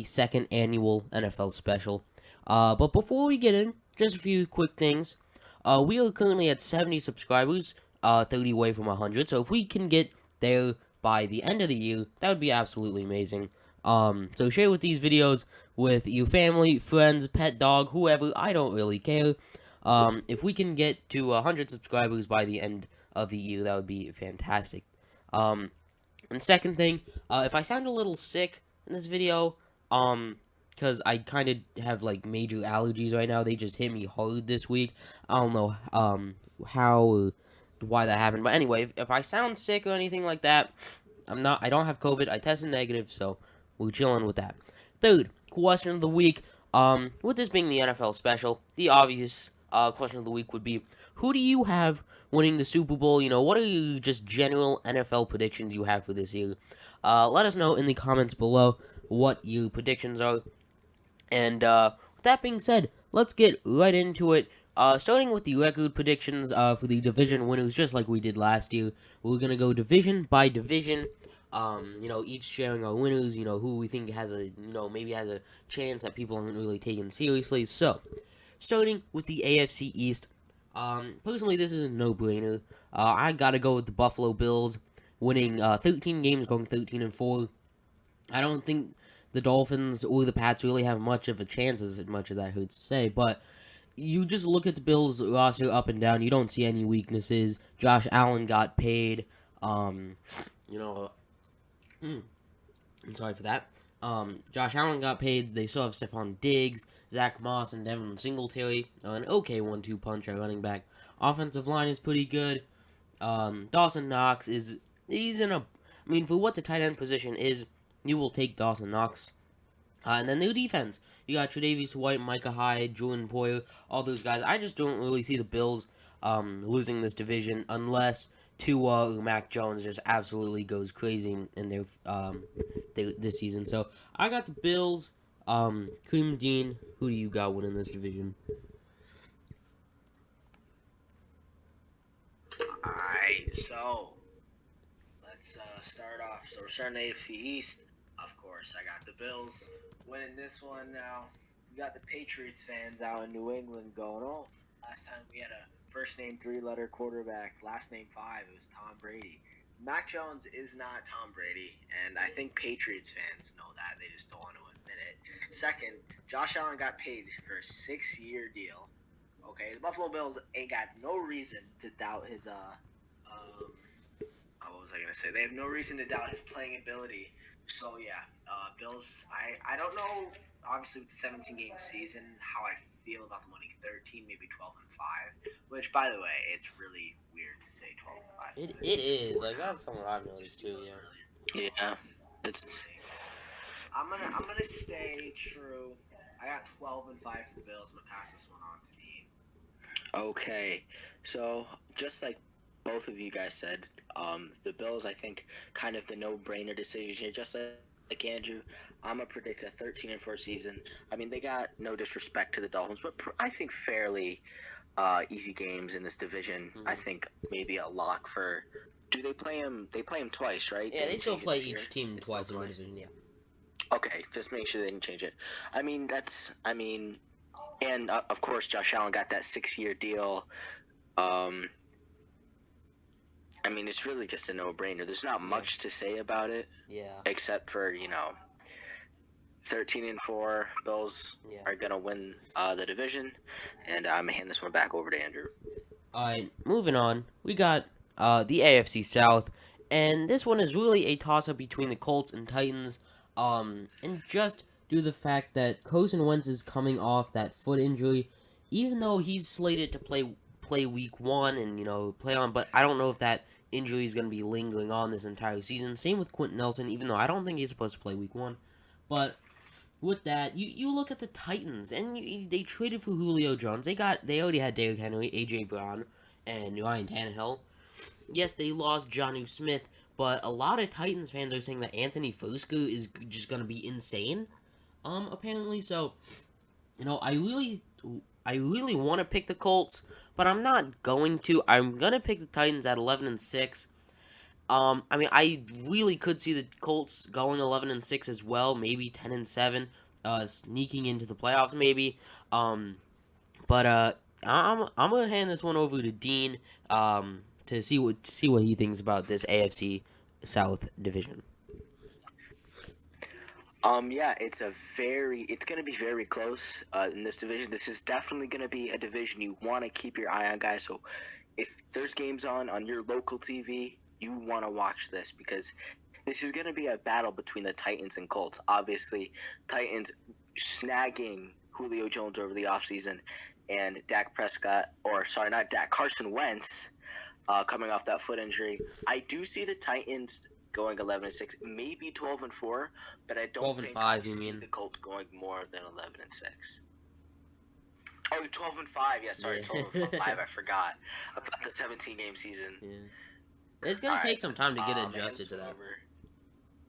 second annual NFL special. But before we get in, just a few quick things. We are currently at 70 subscribers, 30 away from 100. So if we can get there by the end of the year, that would be absolutely amazing. So share with these videos with your family, friends, pet dog, whoever. I don't really care. If we can get to 100 subscribers by the end of the year, that would be fantastic. And second thing, if I sound a little sick in this video, because I kind of have, like, major allergies right now. They just hit me hard this week. I don't know, how or why that happened. But anyway, if I sound sick or anything like that, I don't have COVID. I tested negative, so we're chilling with that. Third, question of the week. With this being the NFL special, the obvious question of the week would be, who do you have winning the Super Bowl? You know, what are your just general NFL predictions you have for this year? Let us know in the comments below what your predictions are. And with that being said, let's get right into it. Starting with the record predictions for the division winners, just like we did last year. We're going to go division by division. Each sharing our winners, who we think has maybe has a chance that people aren't really taking seriously. So, starting with the AFC East, personally, this is a no-brainer. I gotta go with the Buffalo Bills, winning 13 games, going 13-4. I don't think the Dolphins or the Pats really have much of a chance, as much as that hurts to say, but you just look at the Bills roster up and down, you don't see any weaknesses. Josh Allen got paid. You know, I'm sorry for that. Josh Allen got paid. They still have Stephon Diggs, Zach Moss, and Devin Singletary. An okay 1-2 punch at running back. Offensive line is pretty good. Dawson Knox he's in a, for what the tight end position is, you will take Dawson Knox. And then their defense. You got Tre'Davious White, Micah Hyde, Jordan Poyer, all those guys. I just don't really see the Bills losing this division unless Tua or Mac Jones just absolutely goes crazy in this season. So I got the Bills. Kareem Dean, who do you got winning this division? Alright, so let's start off. So we're starting AFC East. Of course, I got the Bills winning this one now. We got the Patriots fans out in New England going, oh, last time we had a first name 3-letter quarterback, last name 5. It was Tom Brady. Mac Jones is not Tom Brady, and I think Patriots fans know that. They just don't want to admit it. Second, Josh Allen got paid for a 6-year deal. Okay, the Buffalo Bills ain't got no reason to doubt his what was I gonna say? They have no reason to doubt his playing ability. So yeah, Bills. I don't know. Obviously, with the 17-game season, how I feel about them winning 13, maybe 12-5. Which, by the way, it's really weird to say 12-5. It is like that's something I've noticed too. Yeah. Yeah, it's insane. I'm gonna stay true. I got 12-5 for the Bills. I'm gonna pass this one on to Dean. Okay, so just like both of you guys said, the Bills, I think, kind of the no-brainer decision here. Just like Andrew, I'm gonna predict a 13-4 season. I mean, they got no disrespect to the Dolphins, but I think fairly easy games in this division. Mm-hmm. I think maybe a lock for. Do they play him? They play him twice, right? Yeah, they still play each team twice in the division. Yeah. Okay, just make sure they didn't change it. And of course, Josh Allen got that 6-year deal. It's really just a no-brainer. There's not much to say about it. Yeah. Except for 13-4 Bills are gonna win the division, and I'm gonna hand this one back over to Andrew. All right, moving on. We got the AFC South, and this one is really a toss-up between the Colts and Titans. And just due to the fact that Carson Wentz is coming off that foot injury, even though he's slated to play week 1 and play on, but I don't know if that injury is going to be lingering on this entire season. Same with Quentin Nelson, even though I don't think he's supposed to play week 1. But with that, you look at the Titans, and they traded for Julio Jones. They already had Derrick Henry, A.J. Brown, and Ryan Tannehill. Yes, they lost Jonnu Smith, but a lot of Titans fans are saying that Anthony Fosco is just going to be insane, apparently. So, I really want to pick the Colts, but I'm not going to. I'm going to pick the Titans at 11-6. I mean, I really could see the Colts going 11-6 as well, maybe 10-7, sneaking into the playoffs maybe. Um, but I'm gonna hand this one over to Dean to see what he thinks about this AFC South division. Yeah, it's gonna be very close in this division. This is definitely gonna be a division you want to keep your eye on, guys. So if there's games on your local TV, you want to watch this because this is gonna be a battle between the Titans and Colts. Obviously, Titans snagging Julio Jones over the offseason and Dak Prescott, or sorry, not Dak, Carson Wentz coming off that foot injury. I do see the Titans going 11-6, maybe 12-4, but I don't 12 and think I 5, you see mean? the Colts going more than 11-6. Oh, 12-5. Yeah, sorry, Yeah. 12-5. I forgot about the 17-game season. Yeah. It's All gonna right, take some time to get hand adjusted this to one that. over.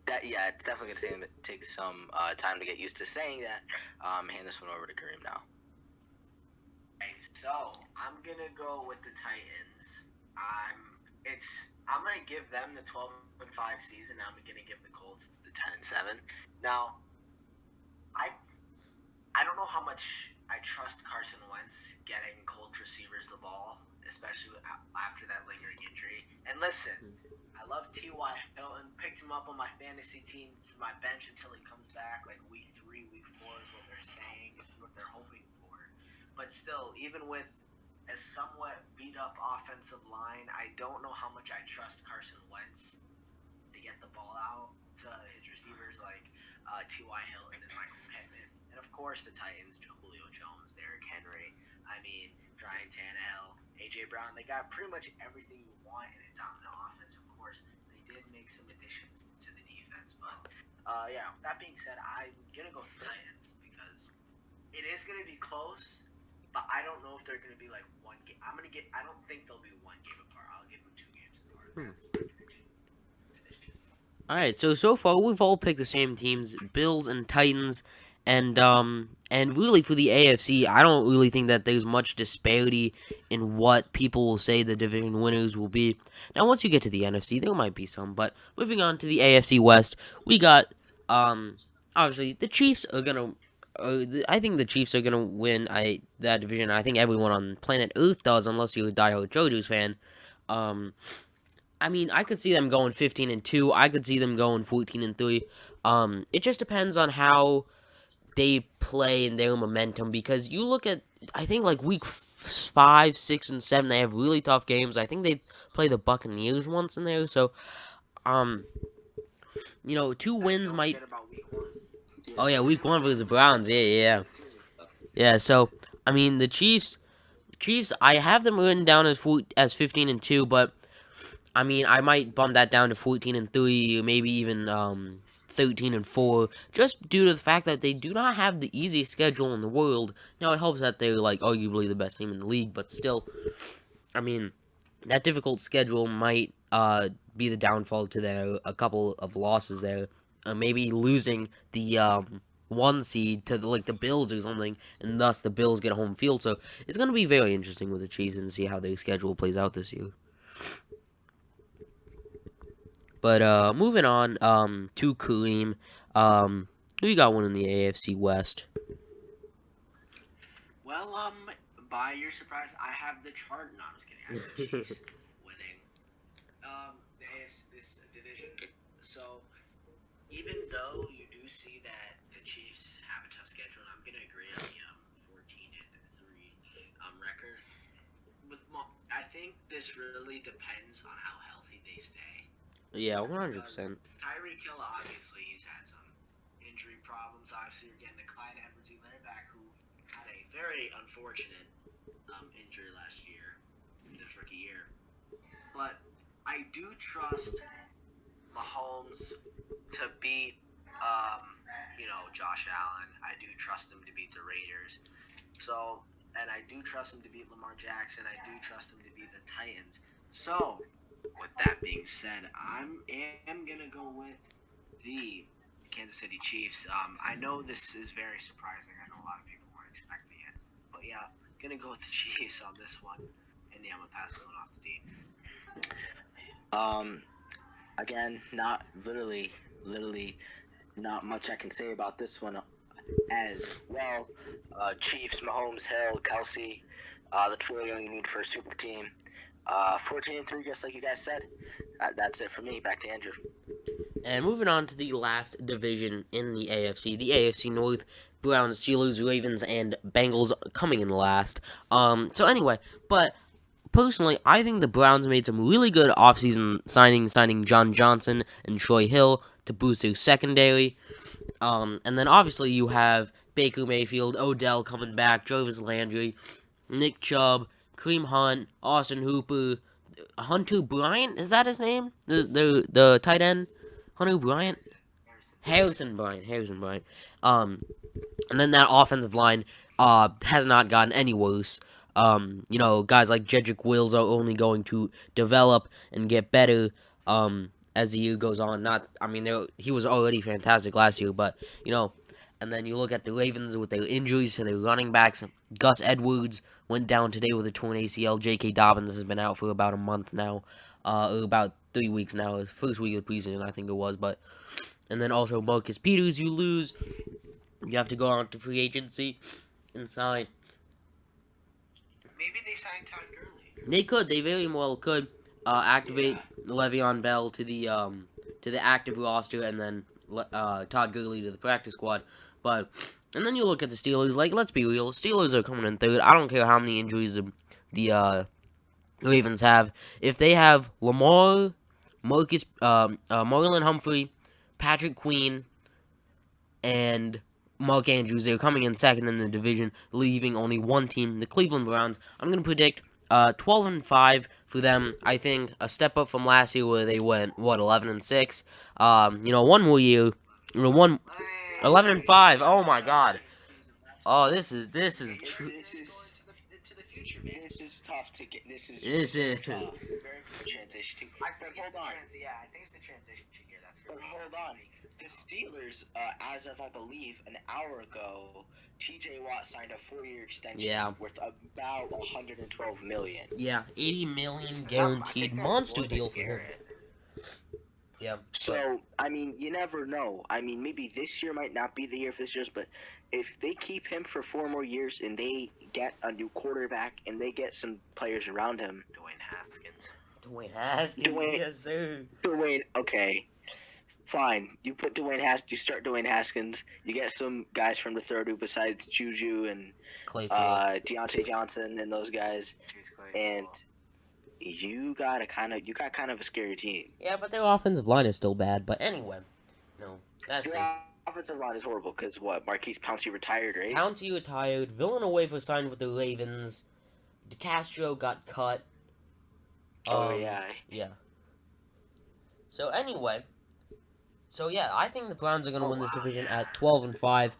That yeah, it's definitely gonna take some time to get used to saying that. Hand this one over to Kareem now. Right, so I'm gonna go with the Titans. I'm gonna give them the 12-5 season. I'm gonna give the Colts the 10-7. Now I I don't know how much I trust Carson Wentz getting Colts receivers the ball, especially after that lingering injury. And listen, I love T.Y. Hilton. Picked him up on my fantasy team for my bench until he comes back, like week 3, week 4 is what they're saying. This is what they're hoping for. But still, even with a somewhat beat up offensive line, I don't know how much I trust Carson Wentz to get the ball out to his receivers like T.Y. Hilton and Michael Pittman. And of course, the Titans, Julio Jones, Derrick Henry, I mean, Ryan Tannehill, A.J. Brown. They got pretty much everything you want in a dominant offense. Of course, they did make some additions to the defense. But yeah, that being said, I'm going to go with the Titans because it is going to be close. But I don't know if they're going to be like one game. I don't think they'll be one game apart. I'll give them 2 games apart. Hmm. That's my prediction. All right, so far we've all picked the same teams, Bills and Titans, and really for the AFC, I don't really think that there's much disparity in what people will say the division winners will be. Now, once you get to the NFC, there might be some, but moving on to the AFC West, we got obviously the Chiefs are gonna. I think the Chiefs are gonna win that division. I think everyone on planet Earth does, unless you're a diehard Chargers fan. Um, I mean, I could see them going 15-2. I could see them going 14-3. It just depends on how they play and their momentum. Because you look at, I think like week 5, 6, and 7, they have really tough games. I think they play the Buccaneers once in there. So, um, 2 wins Don't might. forget about week 1. Yeah, Oh yeah, don't week forget one about versus the week one. Browns. Yeah, yeah, End yeah. of the season stuff. Yeah. So I mean, the Chiefs, I have them written down as 15-2, but I mean, I might bump that down to 14-3, maybe even 13-4, just due to the fact that they do not have the easiest schedule in the world. Now it helps that they're like arguably the best team in the league, but still, I mean, that difficult schedule might be the downfall to their a couple of losses there. Maybe losing the 1 seed to the Bills or something, and thus the Bills get home field. So it's gonna be very interesting with the Chiefs and see how their schedule plays out this year. But moving on to Kareem, who you got winning the AFC West? Well, by your surprise, I have the chart. No, I'm just kidding. I have the Chiefs winning the AFC this division. So even though you do see that the Chiefs have a tough schedule, and I'm gonna agree on the 14-3 record. I think this really depends on how healthy they stay. Yeah, one hundred Because percent. Tyreek Hill, obviously, he's had some injury problems. Obviously, you're getting a Clyde Edwards-Helaire back who had a very unfortunate injury last year, in his rookie year. But I do trust Mahomes to beat, Josh Allen. I do trust him to beat the Raiders. So, and I do trust him to beat Lamar Jackson. I do trust him to beat the Titans. So, with that being said, am gonna go with the Kansas City Chiefs. I know this is very surprising. I know a lot of people weren't expecting it, but yeah, gonna go with the Chiefs on this one. And yeah, I'm gonna pass it on off to Dean. Um, Again, not literally, not much I can say about this one as well. Chiefs, Mahomes, Hill, Kelsey, the trio you need for a super team. 14-3, just like you guys said. That's it for me. Back to Andrew. And moving on to the last division in the AFC North, Browns, Steelers, Ravens, and Bengals coming in last. So anyway, but personally, I think the Browns made some really good offseason signings, signing John Johnson and Troy Hill to boost their secondary. And then obviously you have Baker Mayfield, Odell coming back, Jarvis Landry, Nick Chubb, Kareem Hunt, Austin Hooper, Hunter Bryant, is that his name? The tight end? Hunter Bryant? Harrison Bryant. Um, and then that offensive line has not gotten any worse. Guys like Jedrick Wills are only going to develop and get better as the year goes on. He was already fantastic last year, but and then you look at the Ravens with their injuries to their running backs. Gus Edwards went down today with a torn ACL. J.K. Dobbins has been out for about a month now, or about 3 weeks now. His first week of the preseason, I think it was, but. And then also Marcus Peters, you lose. You have to go on to free agency and sign. Maybe they signed Todd Gurley. They could. They very well could activate Le'Veon Bell to the active roster, and then Todd Gurley to the practice squad. But and then you look at the Steelers. Like, let's be real, Steelers are coming in third. I don't care how many injuries the Ravens have. If they have Lamar, Marlon Humphrey, Patrick Queen, and Mark Andrews. They're coming in second in the division, leaving only one team, the Cleveland Browns. I'm going to predict 12-5 for them. I think a step up from last year where they went 11-6. One more year. 11-5. Oh my God. Oh, this is true. Into the future, man. This is tough to get. This is tough. Very good transition. I think But it's hold on. I think it's the transition year. That's for But hold on. The Steelers, as of I believe an hour ago, T.J. Watt signed a 4-year extension Yeah. worth about 112 million. Yeah, $80 million guaranteed monster deal for him. Yeah. So I mean, you never know. I mean, maybe this year might not be the year for this year, but if they keep him for 4 more years and they get a new quarterback and they get some players around him, Dwayne Haskins. Yes, sir. Dwayne, okay, fine. You put Dwayne Haskins. You start Dwayne Haskins. You get some guys from the third who besides Juju and Claypool. Deontay Johnson and those guys, and you got kind of a scary team. Yeah, but their offensive line is still bad. But anyway, that's Your it. offensive line is horrible because what? Marquise Pouncey retired, right? Pouncey retired. Villanueva signed with the Ravens. DeCastro got cut. Yeah. Yeah. So anyway, I think the Browns are gonna win this division at 12-5.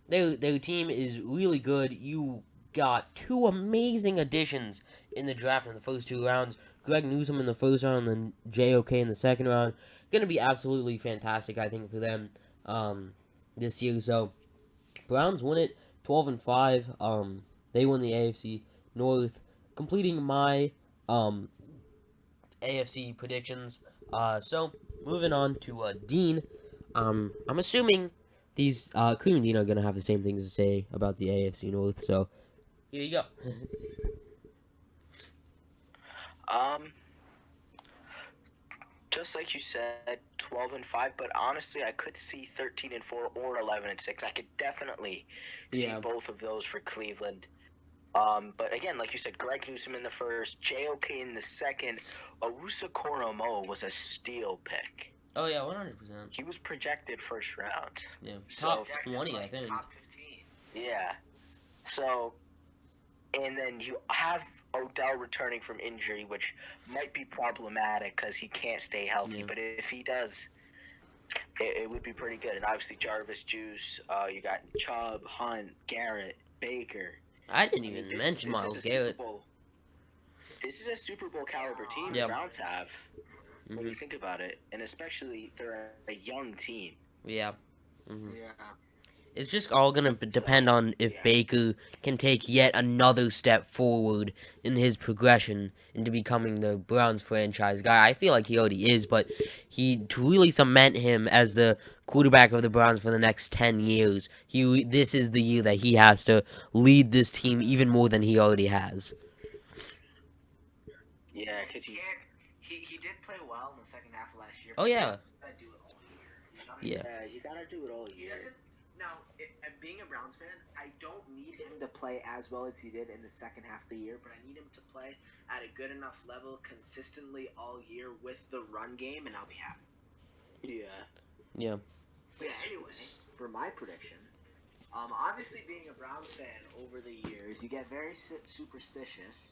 Their team is really good. You got two amazing additions in the draft in the first 2 rounds. Greg Newsome in the first round, and then JOK in the second round. Gonna be absolutely fantastic, I think, for them this year. So Browns win it 12-5. They win the AFC North, completing my AFC predictions. So moving on to Dean. I'm assuming these Kareem and Dean are gonna have the same things to say about the AFC North. So here you go. Just like you said, 12-5. But honestly, I could see 13-4 or 11-6. I could definitely see both of those for Cleveland. But again, like you said, Greg Newsome in the first, JOK in the second. Owusu Koromo was a steal pick. Oh yeah, 100%. He was projected first round. Yeah, So- top 20, I think. Top 15. Yeah. So, and then you have Odell returning from injury, which might be problematic because he can't stay healthy. Yeah. But if he does, it would be pretty good. And obviously Jarvis, Juice, you got Chubb, Hunt, Garrett, Baker. I didn't even mention Miles Garrett. This is a Super Bowl caliber team Yeah. the Browns have. When Mhm. you think about it, and especially they're a young team. Yeah. Mhm. Yeah. It's just all gonna depend on if Baker can take yet another step forward in his progression into becoming the Browns franchise guy. I feel like he already is, but to really cement him as the quarterback of the Browns for the next 10 years, this is the year that he has to lead this team even more than he already has. Yeah, because he's. He did play well in the second half of last year. Oh yeah, Gotta do it all year. yeah. Yeah, you gotta do it all He year. doesn't. Now, being a Browns fan, I don't need him to play as well as he did in the second half of the year, but I need him to play at a good enough level consistently all year with the run game, and I'll be happy. Yeah. Yeah. But yeah, anyway, for my prediction, obviously being a Browns fan over the years, you get very superstitious.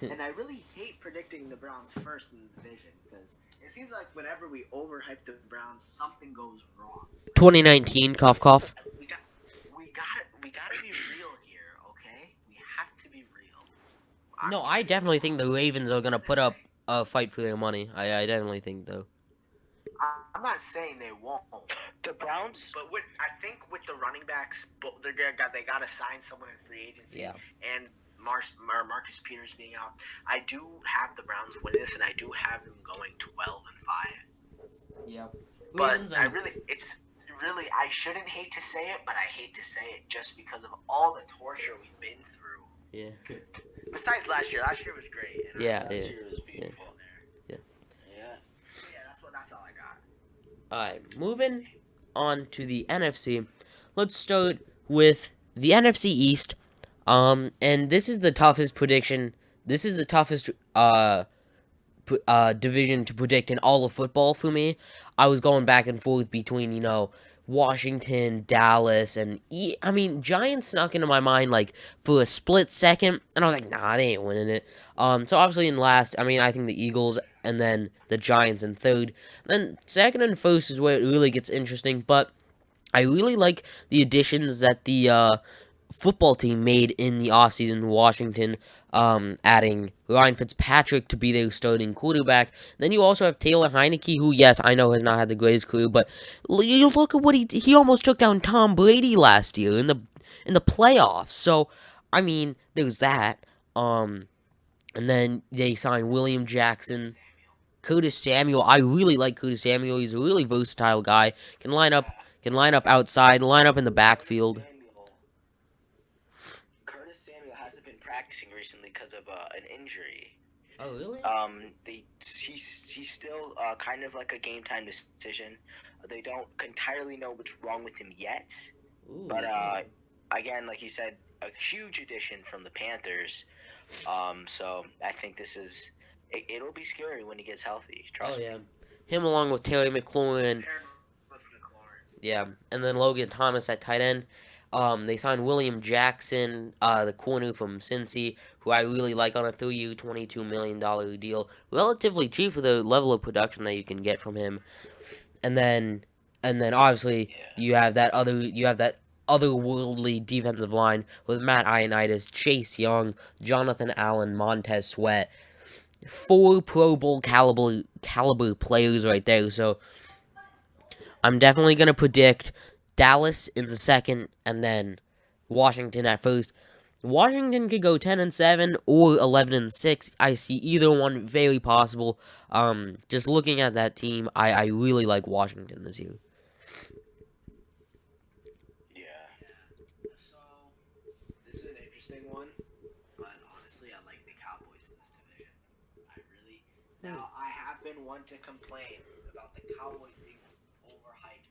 And I really hate predicting the Browns first in the division because it seems like whenever we overhype the Browns, something goes wrong. 2019, cough cough. We gotta be real here, okay? We have to be real. No, I definitely think the Ravens are gonna put up a fight for their money. I definitely think though. I'm not saying they won't. The Browns. But I think with the running backs, they gotta sign someone in free agency. Yeah. And Marcus Peters being out, I do have the Browns win this, and I do have them going 12-5. Yeah. But I shouldn't hate to say it, but I hate to say it just because of all the torture we've been through. Yeah. Besides last year was great. And Yeah, last yeah, year was beautiful yeah. there. Yeah, that's all I got. Alright, moving on to the NFC. Let's start with the NFC East. And this is the toughest prediction. This is the toughest division to predict in all of football for me. I was going back and forth between, Washington, Dallas, and Giants snuck into my mind like for a split second, and I was like, nah, they ain't winning it. So obviously in last, I think the Eagles and then the Giants in third. Then second and first is where it really gets interesting, but I really like the additions that the football team made in the offseason. Washington, adding Ryan Fitzpatrick to be their starting quarterback. Then you also have Taylor Heineke, who, yes, I know has not had the greatest career, but you look at what he almost took down Tom Brady last year in the playoffs. So, there's that. And then they signed William Jackson. Curtis Samuel, I really like Curtis Samuel. He's a really versatile guy. Can line up outside, line up in the backfield. Curtis Samuel hasn't been practicing recently because of an injury. Oh, really? He's still kind of like a game time decision. They don't entirely know what's wrong with him yet. Ooh. But again, like you said, a huge addition from the Panthers. So I think it'll be scary when he gets healthy. Trust me. Him along with Terry McLaurin. Yeah, and then Logan Thomas at tight end. They signed William Jackson, the corner from Cincy, who I really like on a 3-year, $22 million deal. Relatively cheap for the level of production that you can get from him. And then obviously you have that otherworldly defensive line with Matt Ioannidis, Chase Young, Jonathan Allen, Montez Sweat. 4 Pro Bowl caliber players right there. So I'm definitely gonna predict Dallas in the second, and then Washington at first. Washington could go 10-7 or 11-6. I see either one very possible. Just looking at that team, I really like Washington this year. Yeah. So this is an interesting one, but honestly, I like the Cowboys in this division. Now I have been one to complain about the Cowboys being overhyped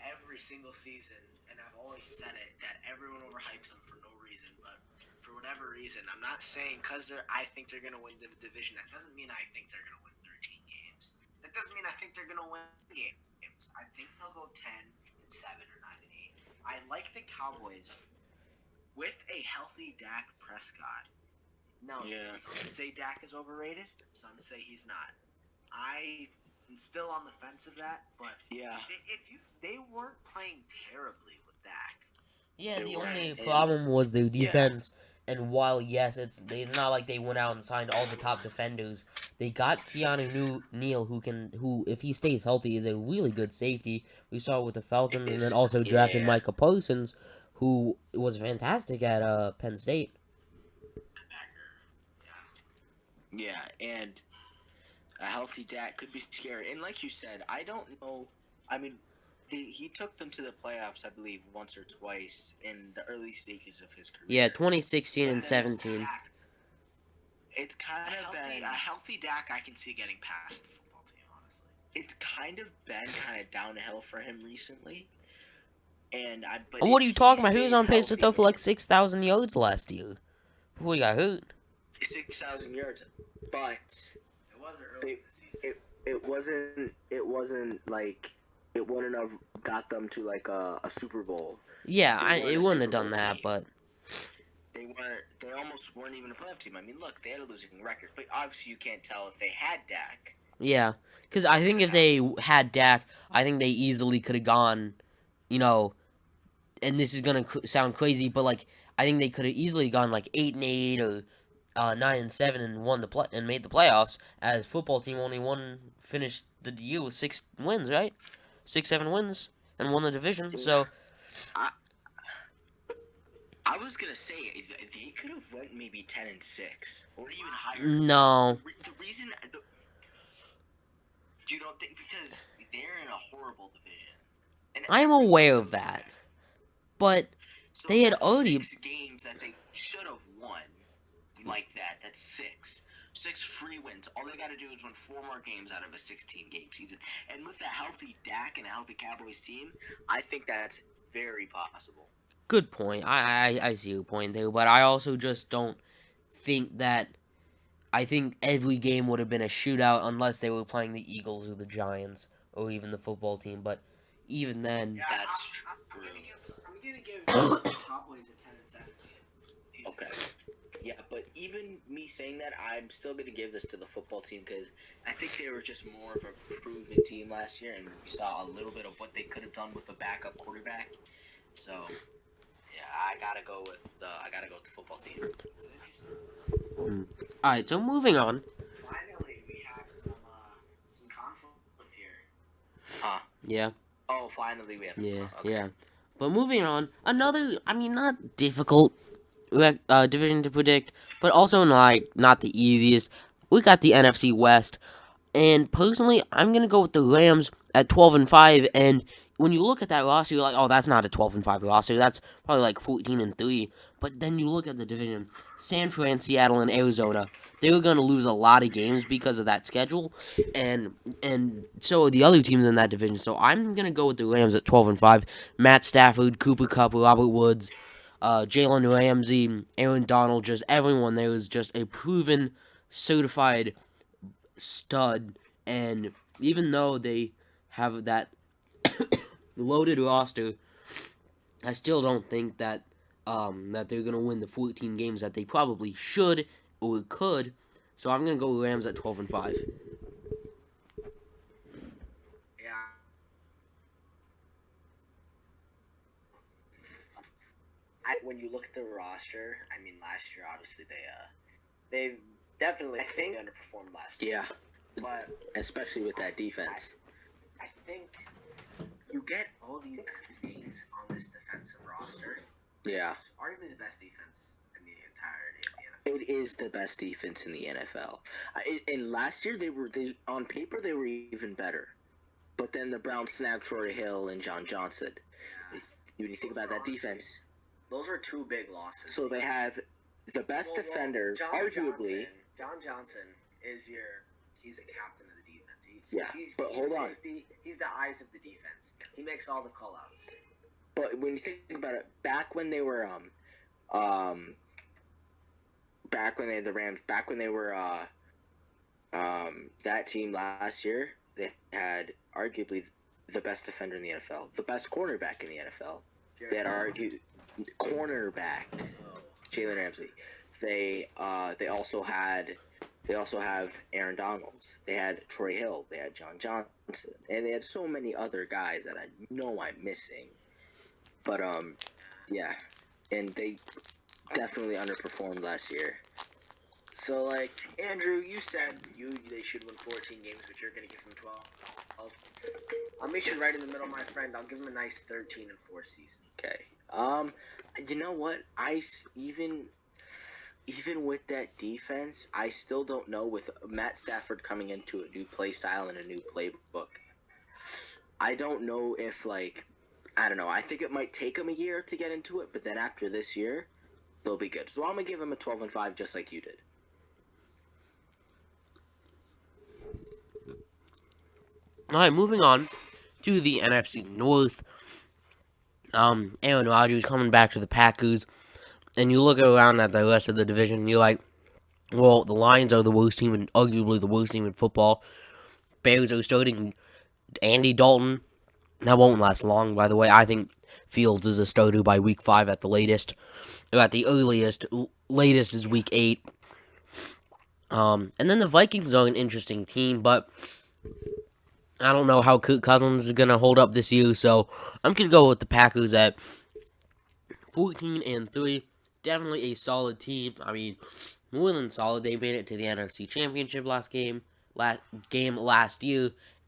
every single season, and I've always said it that everyone overhypes them for no reason, but for whatever reason, I'm not saying I think they're gonna win the division. That doesn't mean I think they're gonna win 13 games. That doesn't mean I think they're gonna win games. I think they'll go 10-7 or 9-8. I like the Cowboys with a healthy Dak Prescott. No, some say Dak is overrated. Some say he's not. I'm still on the fence of that, but they weren't playing terribly with Dak. Yeah, the only problem was their defense And while yes, it's not like they went out and signed all the top defenders, they got Keanu Neal, who if he stays healthy is a really good safety. We saw it with the Falcons, and then also drafted Yeah. Micah Parsons, who was fantastic at Penn State. Yeah, and a healthy Dak could be scary. And like you said, I don't know. I mean, he took them to the playoffs, I believe, once or twice in the early stages of his career. Yeah, 2016 and then 17. It's kind of been a healthy Dak I can see getting past the football team, honestly. it's kind of been kind of downhill for him recently. And I but What are if you he talking about? He was stays on pace to healthy, throw for like 6,000 yards last year before he got hurt. 6,000 yards, but It wasn't early in the season. it wasn't like it wouldn't have got them to like a Super Bowl. Yeah, They weren't it a wouldn't have Super done Bowl that, team. but They almost weren't even a playoff team. I mean, look, they had a losing record, but obviously you can't tell if they had Dak. yeah, because I think if they had Dak, I think they easily could have gone, you know, and this is gonna sound crazy, but like I think they could have easily gone like 8-8 or 9-7 and won the and made the playoffs. As football team only finished the year with 6 wins, right? 6-7 wins and won the division. So I was gonna say they could have went maybe 10-6 or even higher. no, The reason you don't think because they're in a horrible division. And I am aware of that, but so they had that's already 6 games that they should have won like that. That's 6 free wins. All they got to do is win 4 more games out of a 16-game season. And with a healthy Dak and a healthy Cowboys team, I think that's very possible. good point. I see your point there, but I also just don't think that. I think every game would have been a shootout unless they were playing the Eagles or the Giants or even the football team. But even then, Yeah, That's I'm true. gonna give the Cowboys a 10-7 season. Okay. Yeah, but even me saying that, I'm still going to give this to the football team because I think they were just more of a proven team last year, and we saw a little bit of what they could have done with a backup quarterback. So, yeah, I gotta go with the football team. It's interesting. all right. So moving on. Finally, we have some conflict here. Yeah. Oh, finally we have. Yeah, Okay. yeah. But moving on, another, I mean, not difficult division to predict, but also not the easiest. We got the NFC West, and personally, I'm gonna go with the Rams at 12-5. And when you look at that roster, you're like, oh, that's not a 12-5 roster. That's probably like 14-3. But then you look at the division: San Fran, Seattle, and Arizona. They were gonna lose a lot of games because of that schedule, and so are the other teams in that division. So I'm gonna go with the Rams at 12-5. Matt Stafford, Cooper Kupp, Robert Woods, Jalen Ramsey, Aaron Donald, just everyone there is just a proven, certified stud. And even though they have that loaded roster, I still don't think that that they're gonna win the 14 games that they probably should or could. So I'm gonna go Rams at 12-5. Yeah. When you look at the roster, I mean, last year obviously they definitely underperformed last year. Yeah, But especially with that defense. I think you get all these games on this defensive roster. Yeah. It's arguably the best defense in the entirety of the NFL. It is the best defense in the NFL. And last year they on paper they were even better, but then the Browns snagged Troy Hill and John Johnson. When you think about that defense, Those are 2 big losses. so they have the best defender, arguably. John Johnson is he's a captain of the defense. Yeah, but he's hold the on. safety, he's the eyes of the defense. He makes all the callouts. But when you think about it, back when they were back when they had the Rams, back when they were that team last year, they had arguably the best defender in the NFL, the best cornerback in the NFL. They had cornerback Jalen Ramsey. They also have Aaron Donald. They had Troy Hill. They had John Johnson, and they had so many other guys that I know I'm missing. But yeah, and they definitely underperformed last year. So, like, Andrew, you said they should win 14 games, but you're going to give them 12. I'll meet you right in the middle, my friend. I'll give them a nice 13-4 season. Okay. You know what? Even with that defense, I still don't know. With Matt Stafford coming into a new play style and a new playbook, I don't know if I don't know. I think it might take them a year to get into it, but then after this year, they'll be good. So I'm gonna give them a 12-5, just like you did. All right, moving on to the NFC North. Aaron Rodgers coming back to the Packers, and you look around at the rest of the division, and you're like, well, the Lions are the worst team, and arguably the worst team in football. Bears are starting Andy Dalton. That won't last long, by the way. I think Fields is a starter by week 5 at the latest. Or at the earliest. Latest is week 8. And then the Vikings are an interesting team, but I don't know how Kirk Cousins is going to hold up this year, so I'm going to go with the Packers at 14-3. Definitely a solid team. I mean, more than solid. They made it to the NFC Championship last year,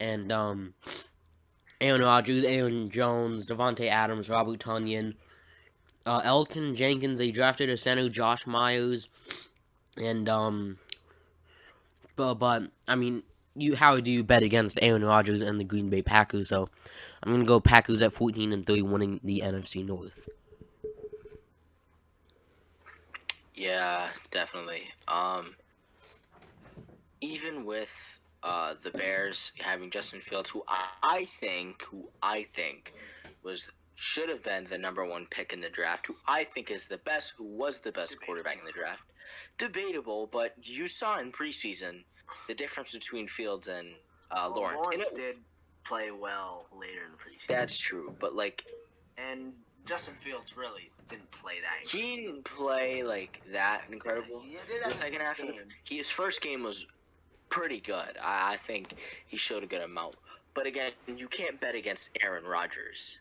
and Aaron Rodgers, Aaron Jones, Devontae Adams, Robert Tonyan, Elton Jenkins. They drafted a center, Josh Myers, and but I mean, how do you bet against Aaron Rodgers and the Green Bay Packers? So I'm gonna go Packers at 14-3, winning the NFC North. Yeah, definitely. Even with the Bears having Justin Fields, who I think should have been the number 1 pick in the draft, who I think who was the best quarterback in the draft. Debatable, but you saw in preseason the difference between Fields and Lawrence. Lawrence did play well later in the preseason. That's true, but and Justin Fields really didn't play that. He didn't play that incredible. He did the second half, his first game was pretty good. I think he showed a good amount. But again, you can't bet against Aaron Rodgers.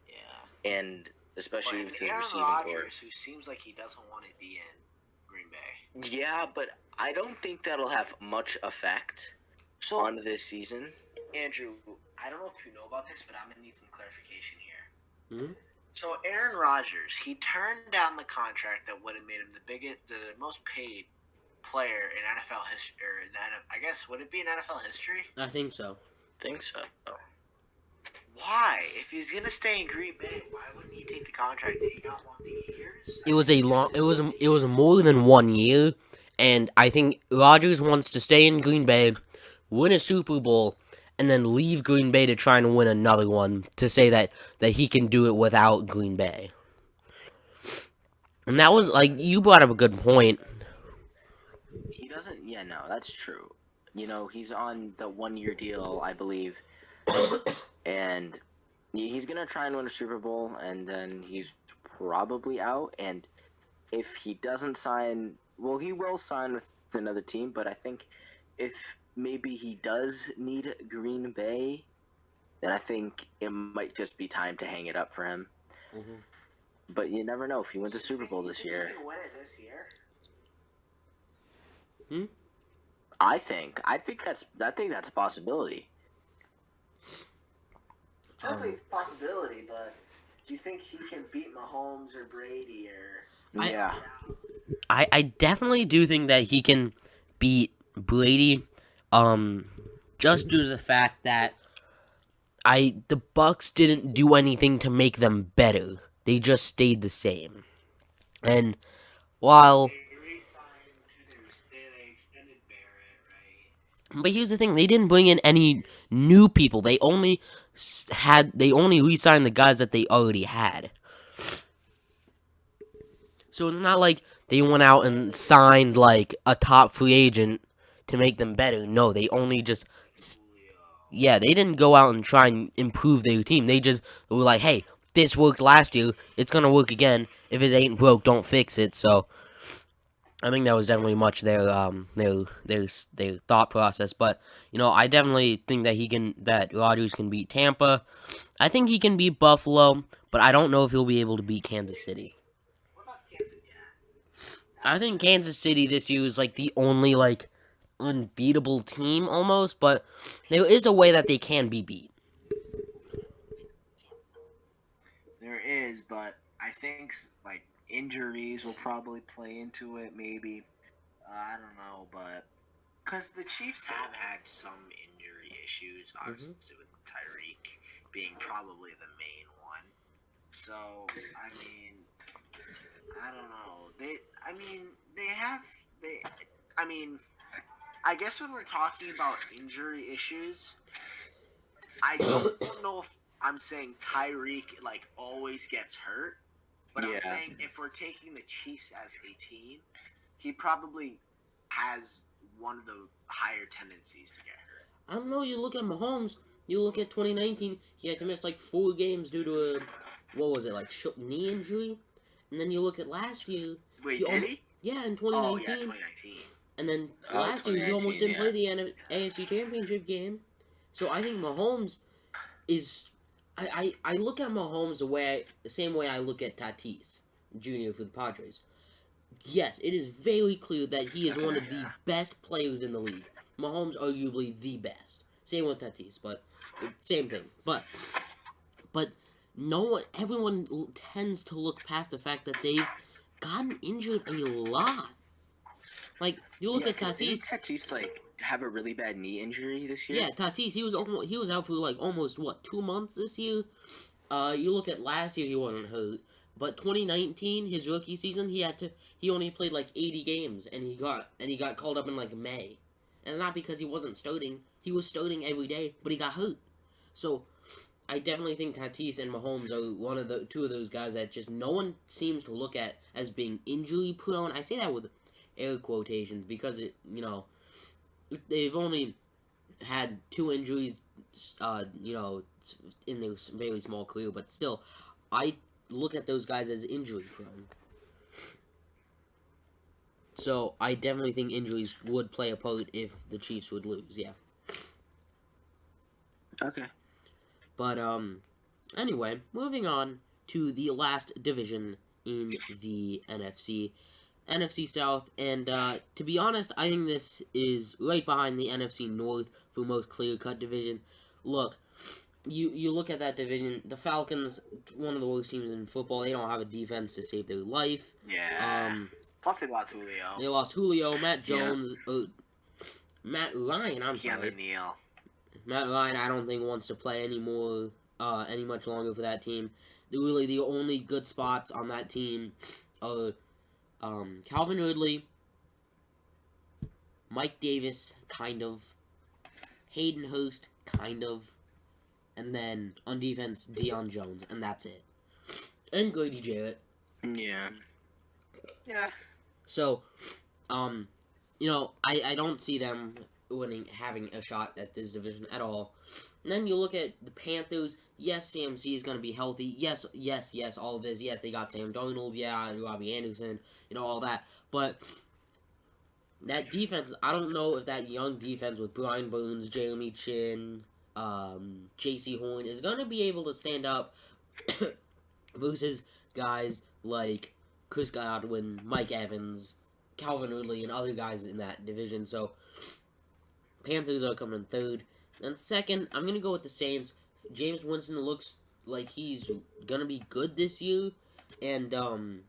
Yeah. And especially with his Aaron receiving Rodgers, core. who seems like he doesn't want to be in Green Bay. Yeah, but I don't think that'll have much effect on this season. Andrew, I don't know if you know about this, but I'm going to need some clarification here. Mm-hmm. So Aaron Rodgers, he turned down the contract that would have made him the most paid player in NFL history, I guess, would it be in NFL history? I think so. Why? If he's gonna stay in Green Bay, why wouldn't he take the contract that he got 1 years? It was more than 1 year, and I think Rodgers wants to stay in Green Bay, win a Super Bowl, and then leave Green Bay to try and win another one to say that he can do it without Green Bay. And that was you brought up a good point. He doesn't. Yeah, no, that's true. He's on the 1-year deal, I believe, and he's gonna try and win a Super Bowl, and then he's probably out. And if he doesn't sign, well, he will sign with another team. But I think if maybe he does need Green Bay, then I think it might just be time to hang it up for him. Mm-hmm. But you never know if he wins a Super Bowl this year. He can win it this year. I think that's a possibility. It's definitely a possibility, but do you think he can beat Mahomes or Brady or? Yeah. I definitely do think that he can beat Brady, just due to the fact that the Bucks didn't do anything to make them better. They just stayed the same. And while but here's the thing, they didn't bring in any new people. They only re-signed the guys that they already had. So it's not like they went out and signed a top free agent to make them better. No, they only just they didn't go out and try and improve their team. They just were like, hey, this worked last year, it's gonna work again. If it ain't broke, don't fix it. So I think that was definitely much their thought process. But I definitely think that Rodgers can beat Tampa. I think he can beat Buffalo, but I don't know if he'll be able to beat Kansas City. What about Kansas? I think Kansas City this year is like the only like unbeatable team almost, but there is a way that they can be beat. There is, but I think like injuries will probably play into it. Maybe I don't know, but because the Chiefs have had some injury issues, Hmm. obviously with Tyreek being probably the main one. So I mean, I don't know. I mean, they have, they, I mean, I guess when we're talking about injury issues, I don't know if I'm saying Tyreek like always gets hurt, but I'm Yeah. saying if we're taking the Chiefs as a team, he probably has one of the higher tendencies to get hurt. I don't know. You look at Mahomes. You look at 2019. He had to miss like 4 games due to a what was it like knee injury, and then you look at last year. He Wait, did almost he? yeah in Oh yeah, 2019, 2019. and then Oh, last year he almost 2019, didn't yeah. play the AFC Championship game. So I think Mahomes is. I look at Mahomes the same way I look at Tatis Jr. for the Padres. Yes, it is very clear that he is one Okay. of the best players in the league. Mahomes, arguably the best. Same with Tatis, but same thing. But no one, everyone tends to look past the fact that they've gotten injured a lot. Like you look Yeah, at because didn't Tatis. Tatis like have a really bad knee injury this year? Yeah, Tatis. He was out for like almost what 2 months this year. You look at last year, he wasn't hurt, but 2019, his rookie season, he only played like 80 games, and he got called up in like May, and it's not because he wasn't starting. He was starting every day, but he got hurt. So I definitely think Tatis and Mahomes are one of the two of those guys that just no one seems to look at as being injury prone. I say that with air quotations because they've only had 2 injuries, in their very small career, but still, I look at those guys as injury prone. So I definitely think injuries would play a part if the Chiefs would lose. Yeah, Okay. but anyway, moving on to the last division in the NFC South, and to be honest, I think this is right behind the NFC North for most clear cut division. Look, you look at that division. The Falcons, one of the worst teams in football. They don't have a defense to save their life. Yeah. Plus they lost Julio. They lost Julio, Matt Yeah. Jones, Matt Ryan. I'm sorry, Keanu Neal. Matt Ryan. I don't think wants to play anymore, any much longer for that team. Really, the only good spots on that team are Calvin Ridley, Mike Davis, kind of, Hayden Hurst, kind of, and then on defense, Deion Jones, and that's it. And Grady Jarrett. Yeah. Yeah. So, I don't see them having a shot at this division at all. And then you look at the Panthers. Yes, CMC is going to be healthy. Yes, yes, yes, all of this. Yes, they got Sam Darnold. Yeah, Robbie Anderson. All that. But that defense, I don't know if that young defense with Brian Burns, Jeremy Chin, J.C. Horn is going to be able to stand up versus guys like Chris Godwin, Mike Evans, Calvin Ridley, and other guys in that division. So Panthers are coming in third. And second, I'm gonna go with the Saints. James Winston looks like he's gonna be good this year. And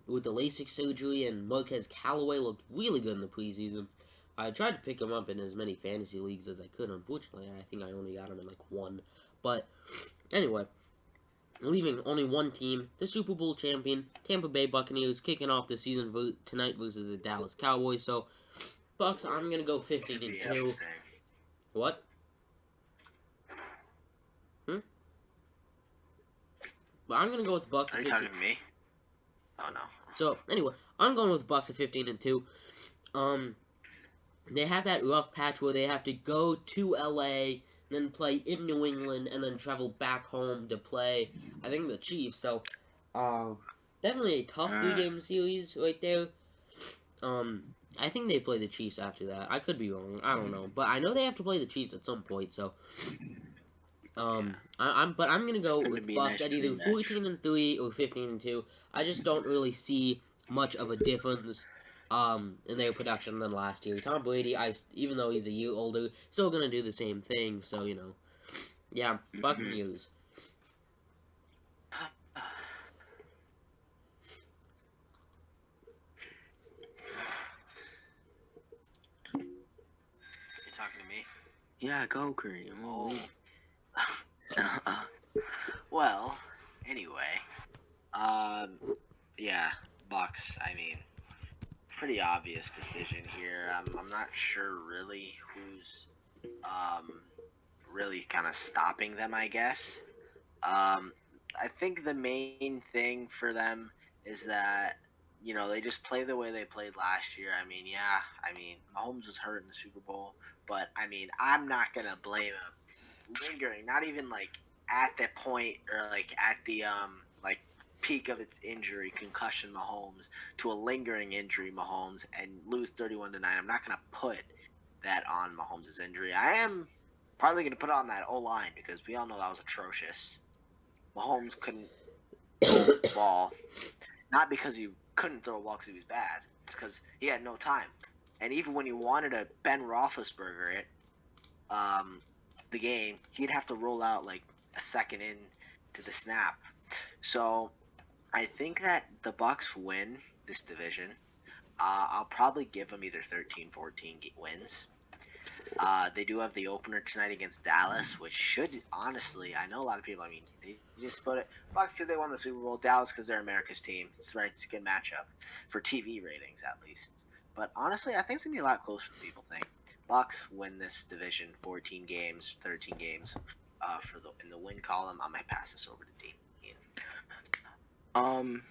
with the LASIK surgery, and Marquez Callaway looked really good in the preseason. I tried to pick him up in as many fantasy leagues as I could. Unfortunately, I think I only got him in like one. But anyway, leaving only one team, the Super Bowl champion, Tampa Bay Buccaneers, kicking off the season tonight versus the Dallas Cowboys. So, Bucks, I'm gonna go 15-2. What? But I'm gonna go with the Bucks. Are you 15. talking to me? Oh no. So anyway, I'm going with the Bucks at 15-2. They have that rough patch where they have to go to LA, then play in New England, and then travel back home to play, I think, the Chiefs. So, definitely a tough 3-game series right there. I think they play the Chiefs after that. I could be wrong. I don't know, but I know they have to play the Chiefs at some point. So, I'm gonna go with Bucks at either 14-3 or 15-2. I just don't really see much of a difference. in their production than last year. Tom Brady, even though he's a year older, still gonna do the same thing. So yeah, Mhm. Buccaneers. You talking to me? Yeah, go Kareem. Oh. Uh, Well, anyway, um, yeah, Bucks. I mean, pretty obvious decision here. I'm not sure really who's really kind of stopping them. I guess. I think the main thing for them is that they just play the way they played last year. I mean, yeah, I mean Mahomes was hurt in the Super Bowl, but I mean I'm not gonna blame him lingering, not even like at the point or like at the like peak of its injury, concussion Mahomes to a lingering injury Mahomes and lose 31-9. I'm not gonna put that on Mahomes' injury. I am probably gonna put it on that O line because we all know that was atrocious. Mahomes couldn't throw a ball, not because he couldn't throw a ball because he was bad. It's because he had no time. And even when he wanted to Ben Roethlisberger it, um, the game, he'd have to roll out like a second in to the snap. So I think that the Bucks win this division. I'll probably give them either 13-14 wins. They do have the opener tonight against Dallas, which should honestly, I know a lot of people. I mean, they just put it Bucks because they won the Super Bowl, Dallas because they're America's team. It's right, it's a good matchup for TV ratings at least. But honestly, I think it's gonna be a lot closer than people think. Bucks win this division, 14 games, 13 games. For the in the win column, I might pass this over to Dean. um,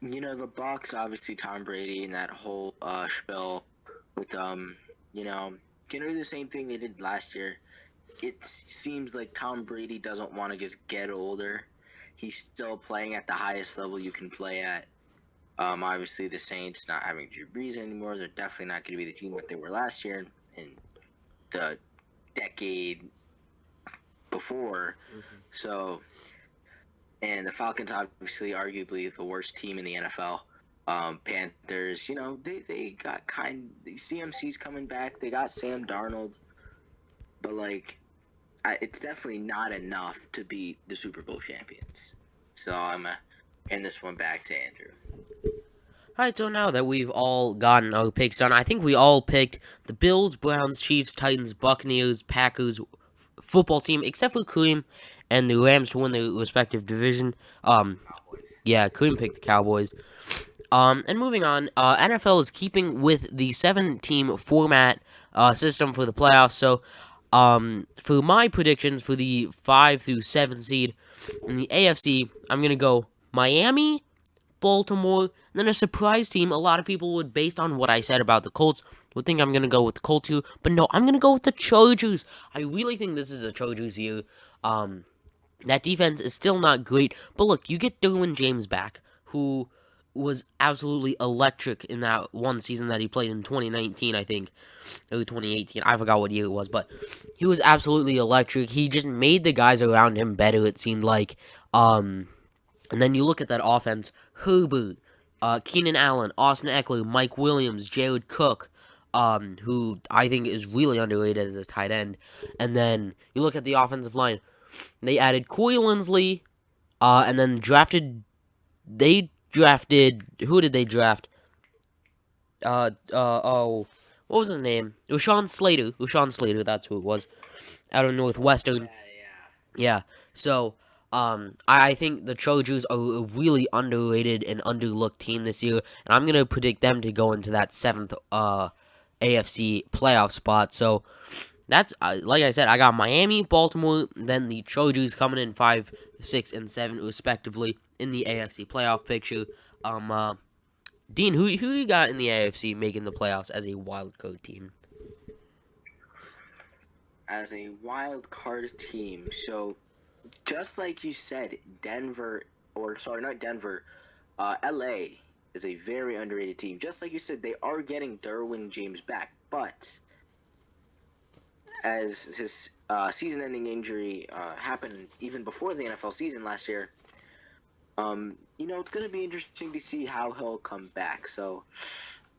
the Bucks, obviously Tom Brady and that whole spiel with can do the same thing they did last year. It seems like Tom Brady doesn't want to just get older. He's still playing at the highest level you can play at. Obviously the Saints not having Drew Brees anymore, they're definitely not going to be the team that they were last year and the decade before. Mhm. So, and the Falcons obviously arguably the worst team in the NFL. Panthers, they got CMC's coming back. They got Sam Darnold, but like it's definitely not enough to beat the Super Bowl champions. So I'm gonna hand this one back to Andrew. Alright, so now that we've all gotten our picks done, I think we all picked the Bills, Browns, Chiefs, Titans, Buccaneers, Packers football team, except for Kareem and the Rams to win their respective division. Cowboys. Yeah, Kareem picked the Cowboys. And moving on, NFL is keeping with the 7-team format system for the playoffs. So, for my predictions for the 5 through 7 seed in the AFC, I'm gonna go Miami, Baltimore, and then a surprise team. A lot of people would, based on what I said about the Colts, would think I'm gonna go with the Colts too. But no, I'm gonna go with the Chargers. I really think this is a Chargers year. That defense is still not great, but look, you get Derwin James back, who was absolutely electric in that one season that he played in 2019, I think, or 2018. I forgot what year it was, but he was absolutely electric. He just made the guys around him better. It seemed like. And then you look at that offense: Herbert, Keenan Allen, Austin Eckler, Mike Williams, Jared Cook. Who I think is really underrated as a tight end. And then you look at the offensive line. They added Corey Linsley, and then They drafted. Who did they draft? Oh, what was his name? Rashawn Slater. Rashawn Slater. That's who it was. Out of Yeah, Northwestern. yeah. Yeah. So, I think the Chargers are a really underrated and underlooked team this year, and I'm gonna predict them to go into that 7th AFC playoff spot. So, that's like I said, I got Miami, Baltimore, then the Chargers coming in 5, 6, and 7 respectively in the AFC playoff picture. Dean, who you got in the AFC making the playoffs as a wild card team? As a wild card team, so just like you said, Denver, or sorry, not Denver, LA is a very underrated team. Just like you said, they are getting Derwin James back, but as his season-ending injury happened even before the NFL season last year, it's going to be interesting to see how he'll come back. So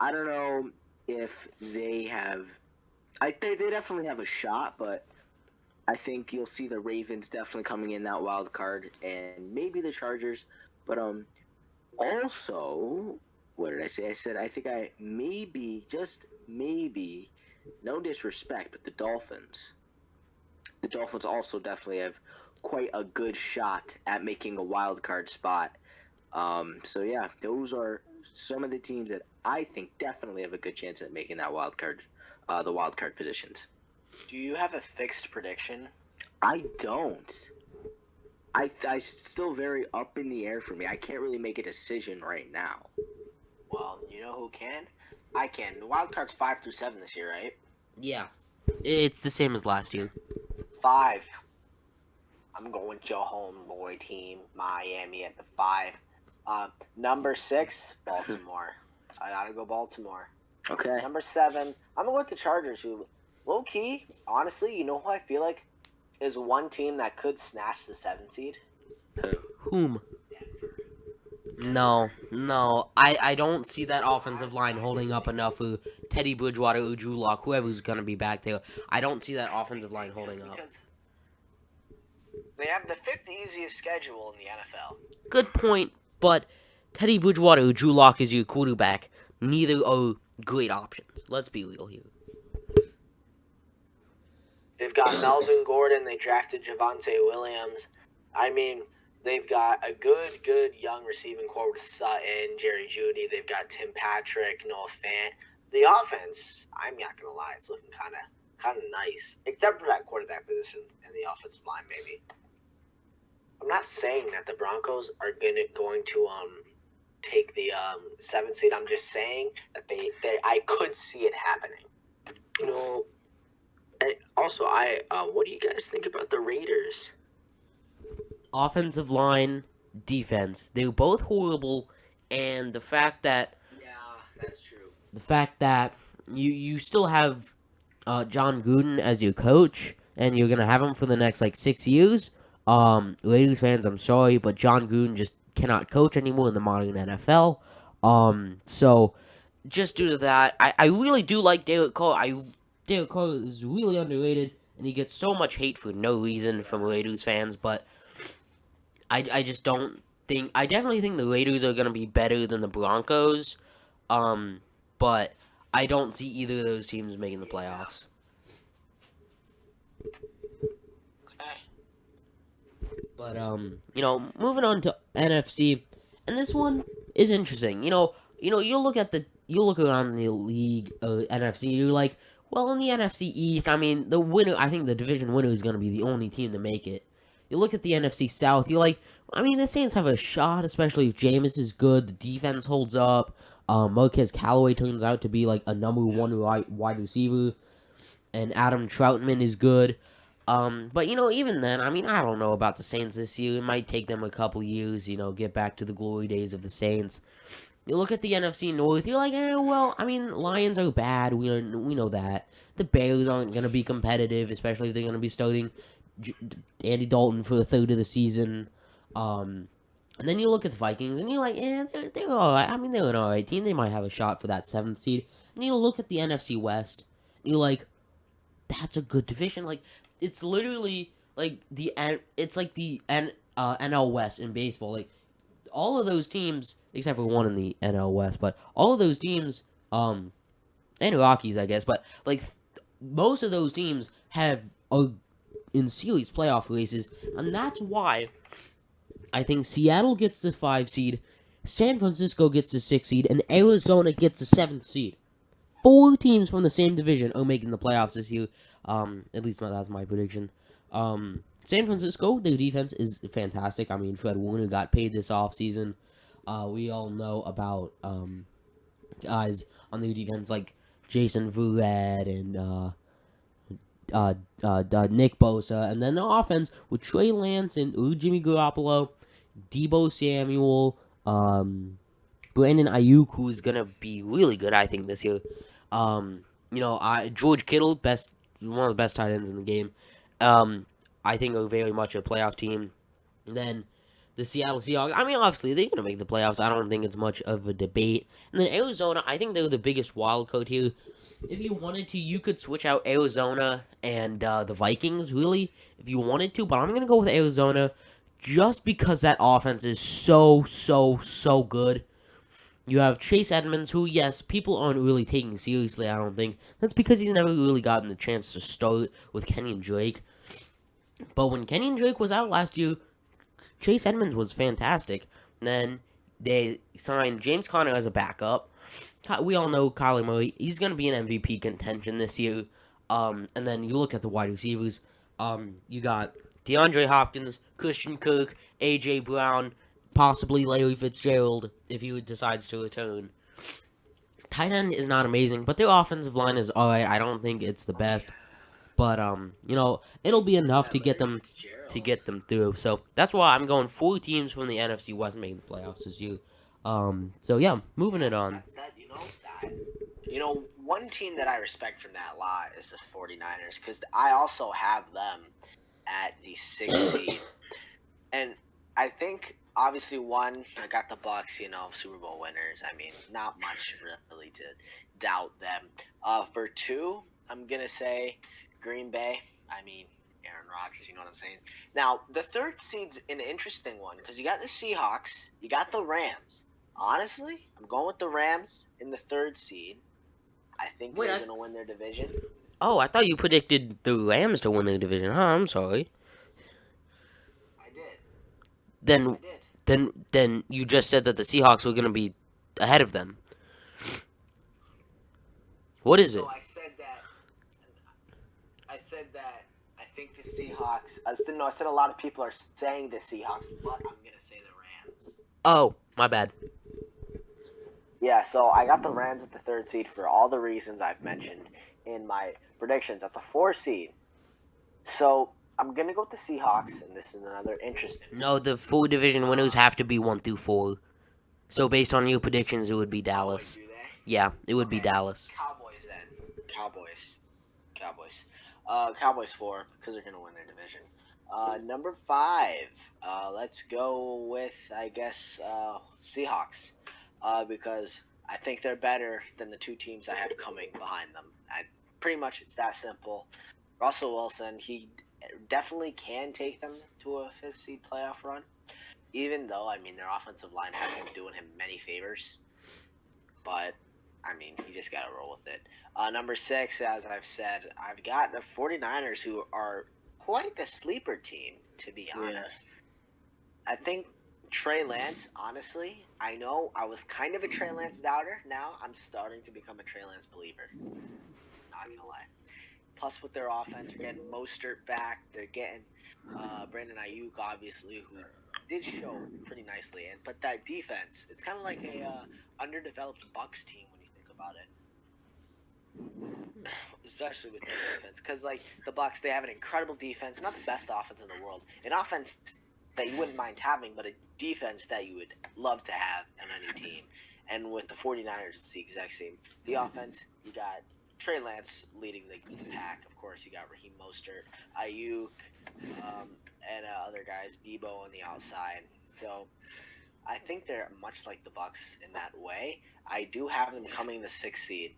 I don't know if they have. I think they definitely have a shot, but I think you'll see the Ravens definitely coming in that wild card, and maybe the Chargers. But also, what did I say? I said I think I maybe, just maybe, no disrespect, but the Dolphins. The Dolphins also definitely have quite a good shot at making a wild card spot. So yeah, those are some of the teams that I think definitely have a good chance at making that wild card, the wild card positions. Do you have a fixed prediction? I don't. I still very up in the air for me. I can't really make a decision right now. Well, you know who can? I can. The wild card's 5 through 7 this year, right? Yeah. It's the same as last year. 5. I'm going with your homeboy team, Miami at the 5. Number 6, Baltimore. I gotta go Baltimore. Okay. Number 7, I'm going with the Chargers, who, low key, honestly, you know who I feel like is one team that could snatch the 7th seed? Whom? No. I don't see that offensive line holding up enough for Teddy Bridgewater or Drew Lock, whoever's going to be back there. I don't see that offensive line holding up. Because they have the 5th easiest schedule in the NFL. Good point, but Teddy Bridgewater or Drew Lock is your quarterback. Neither are great options. Let's be real here. They've got Melvin Gordon. They drafted Javonte Williams. I mean, they've got a good young receiving core with Sutton, Jerry Jeudy. They've got Tim Patrick, Noah Fant. The offense, I'm not gonna lie, it's looking kind of nice, except for that quarterback position and the offensive line. Maybe. I'm not saying that the Broncos are going to take the 7th seed. I'm just saying that I could see it happening. You know. And also, what do you guys think about the Raiders? Offensive line, defense. They're both horrible, and the fact that That's true. you still have John Gruden as your coach, and you're gonna have him for the next 6 years. Raiders fans, I'm sorry, but John Gruden just cannot coach anymore in the modern NFL. So just due to that, I really do like Derek Carr. Derek Carr is really underrated, and he gets so much hate for no reason from Raiders fans, but I just don't think... I definitely think the Raiders are going to be better than the Broncos, but I don't see either of those teams making the playoffs. But, moving on to NFC, and this one is interesting. You look around the league, NFC, you're like, well, in the NFC East, I mean, I think the division winner is going to be the only team to make it. You look at the NFC South, you're like, I mean, the Saints have a shot, especially if Jameis is good, the defense holds up, Marquez Callaway turns out to be, a number one wide receiver, and Adam Troutman is good. But, even then, I mean, I don't know about the Saints this year. It might take them a couple years, get back to the glory days of the Saints. You look at the NFC North, you're like, well, I mean, Lions are bad. We know that. The Bears aren't going to be competitive, especially if they're going to be starting Andy Dalton for the third of the season. And then you look at the Vikings, and you're like, they're all right. I mean, they're an all right team. They might have a shot for that 7th seed. And you look at the NFC West, and you're like, that's a good division. It's literally it's like the NL West in baseball. All of those teams, except for one in the NL West, but all of those teams, and Rockies, I guess, but most of those teams are in series playoff races, and that's why I think Seattle gets the 5 seed, San Francisco gets the 6 seed, and Arizona gets the 7th seed. 4 teams from the same division are making the playoffs this year. At least that's my prediction. San Francisco, their defense is fantastic. I mean, Fred Warner got paid this offseason. We all know about guys on their defense like Jason Verrett and Nick Bosa. And then the offense with Trey Lance and Jimmy Garoppolo, Debo Samuel, Brandon Ayuk, who is going to be really good, I think, this year. George Kittle, one of the best tight ends in the game. I think are very much a playoff team. And then the Seattle Seahawks. I mean, obviously they're gonna make the playoffs. I don't think it's much of a debate. And then Arizona, I think they're the biggest wild card here. If you wanted to, you could switch out Arizona and the Vikings, really, if you wanted to. But I'm gonna go with Arizona, just because that offense is so good. You have Chase Edmonds, who, yes, people aren't really taking seriously, I don't think. That's because he's never really gotten the chance to start with Kenny and Drake. But when Kenny and Drake was out last year, Chase Edmonds was fantastic. Then they signed James Conner as a backup. We all know Kyler Murray. He's going to be in MVP contention this year. And then you look at the wide receivers. You got DeAndre Hopkins, Christian Kirk, A.J. Brown, possibly Larry Fitzgerald if he decides to return. Tight end is not amazing, but their offensive line is alright. I don't think it's the best. But it'll be enough to get them through. So that's why I'm going 4 teams from the NFC West making the playoffs this year. So yeah, moving it on. That's that. One team that I respect from that lot is the 49ers, because I also have them at the 6th seed. And I think, obviously, one, I got the Bucks, Super Bowl winners. I mean, not much really to doubt them. For 2, I'm going to say Green Bay. I mean, Aaron Rodgers, you know what I'm saying? Now, the 3rd seed's an interesting one, because you got the Seahawks, you got the Rams. Honestly, I'm going with the Rams in the 3rd seed. I think they're going to win their division. Oh, I thought you predicted the Rams to win the division. Huh, I'm sorry. I did. Then, then you just said that the Seahawks were going to be ahead of them. What is it? So I said that I think the Seahawks. I said a lot of people are saying the Seahawks, but I'm going to say the Rams. Oh, my bad. Yeah, so I got the Rams at the 3rd seed for all the reasons I've mentioned in my predictions. At the 4th seed, so I'm going to go with the Seahawks, and this is another interesting one. No, the 4 division winners have to be 1 through 4. So based on your predictions, it would be Dallas. Do they? Yeah, it would be Dallas. Cowboys then. Cowboys 4, because they're going to win their division. Number 5, let's go with, I guess, Seahawks. Because I think they're better than the 2 teams I have coming behind them. Pretty much it's that simple. Russell Wilson, he definitely can take them to a 5th seed playoff run, even though, I mean, their offensive line hasn't been doing him many favors. But, I mean, you just got to roll with it. Number 6, as I've said, I've got the 49ers, who are quite the sleeper team, to be honest. I think Trey Lance, honestly, I know I was kind of a Trey Lance doubter. Now I'm starting to become a Trey Lance believer. Not gonna lie. Plus, with their offense, they're getting Mostert back. They're getting Brandon Ayuk, obviously, who did show pretty nicely. But that defense, it's kind of like a underdeveloped Bucks team when you think about it. Especially with their defense, because like the Bucks, they have an incredible defense, not the best offense in the world, an offense that you wouldn't mind having, but a defense that you would love to have on any team. And with the 49ers, it's the exact same. The offense, you got Trey Lance leading the pack. Of course, you got Raheem Mostert, Ayuk, and other guys, Debo on the outside. So I think they're much like the Bucks in that way. I do have them coming the 6th seed.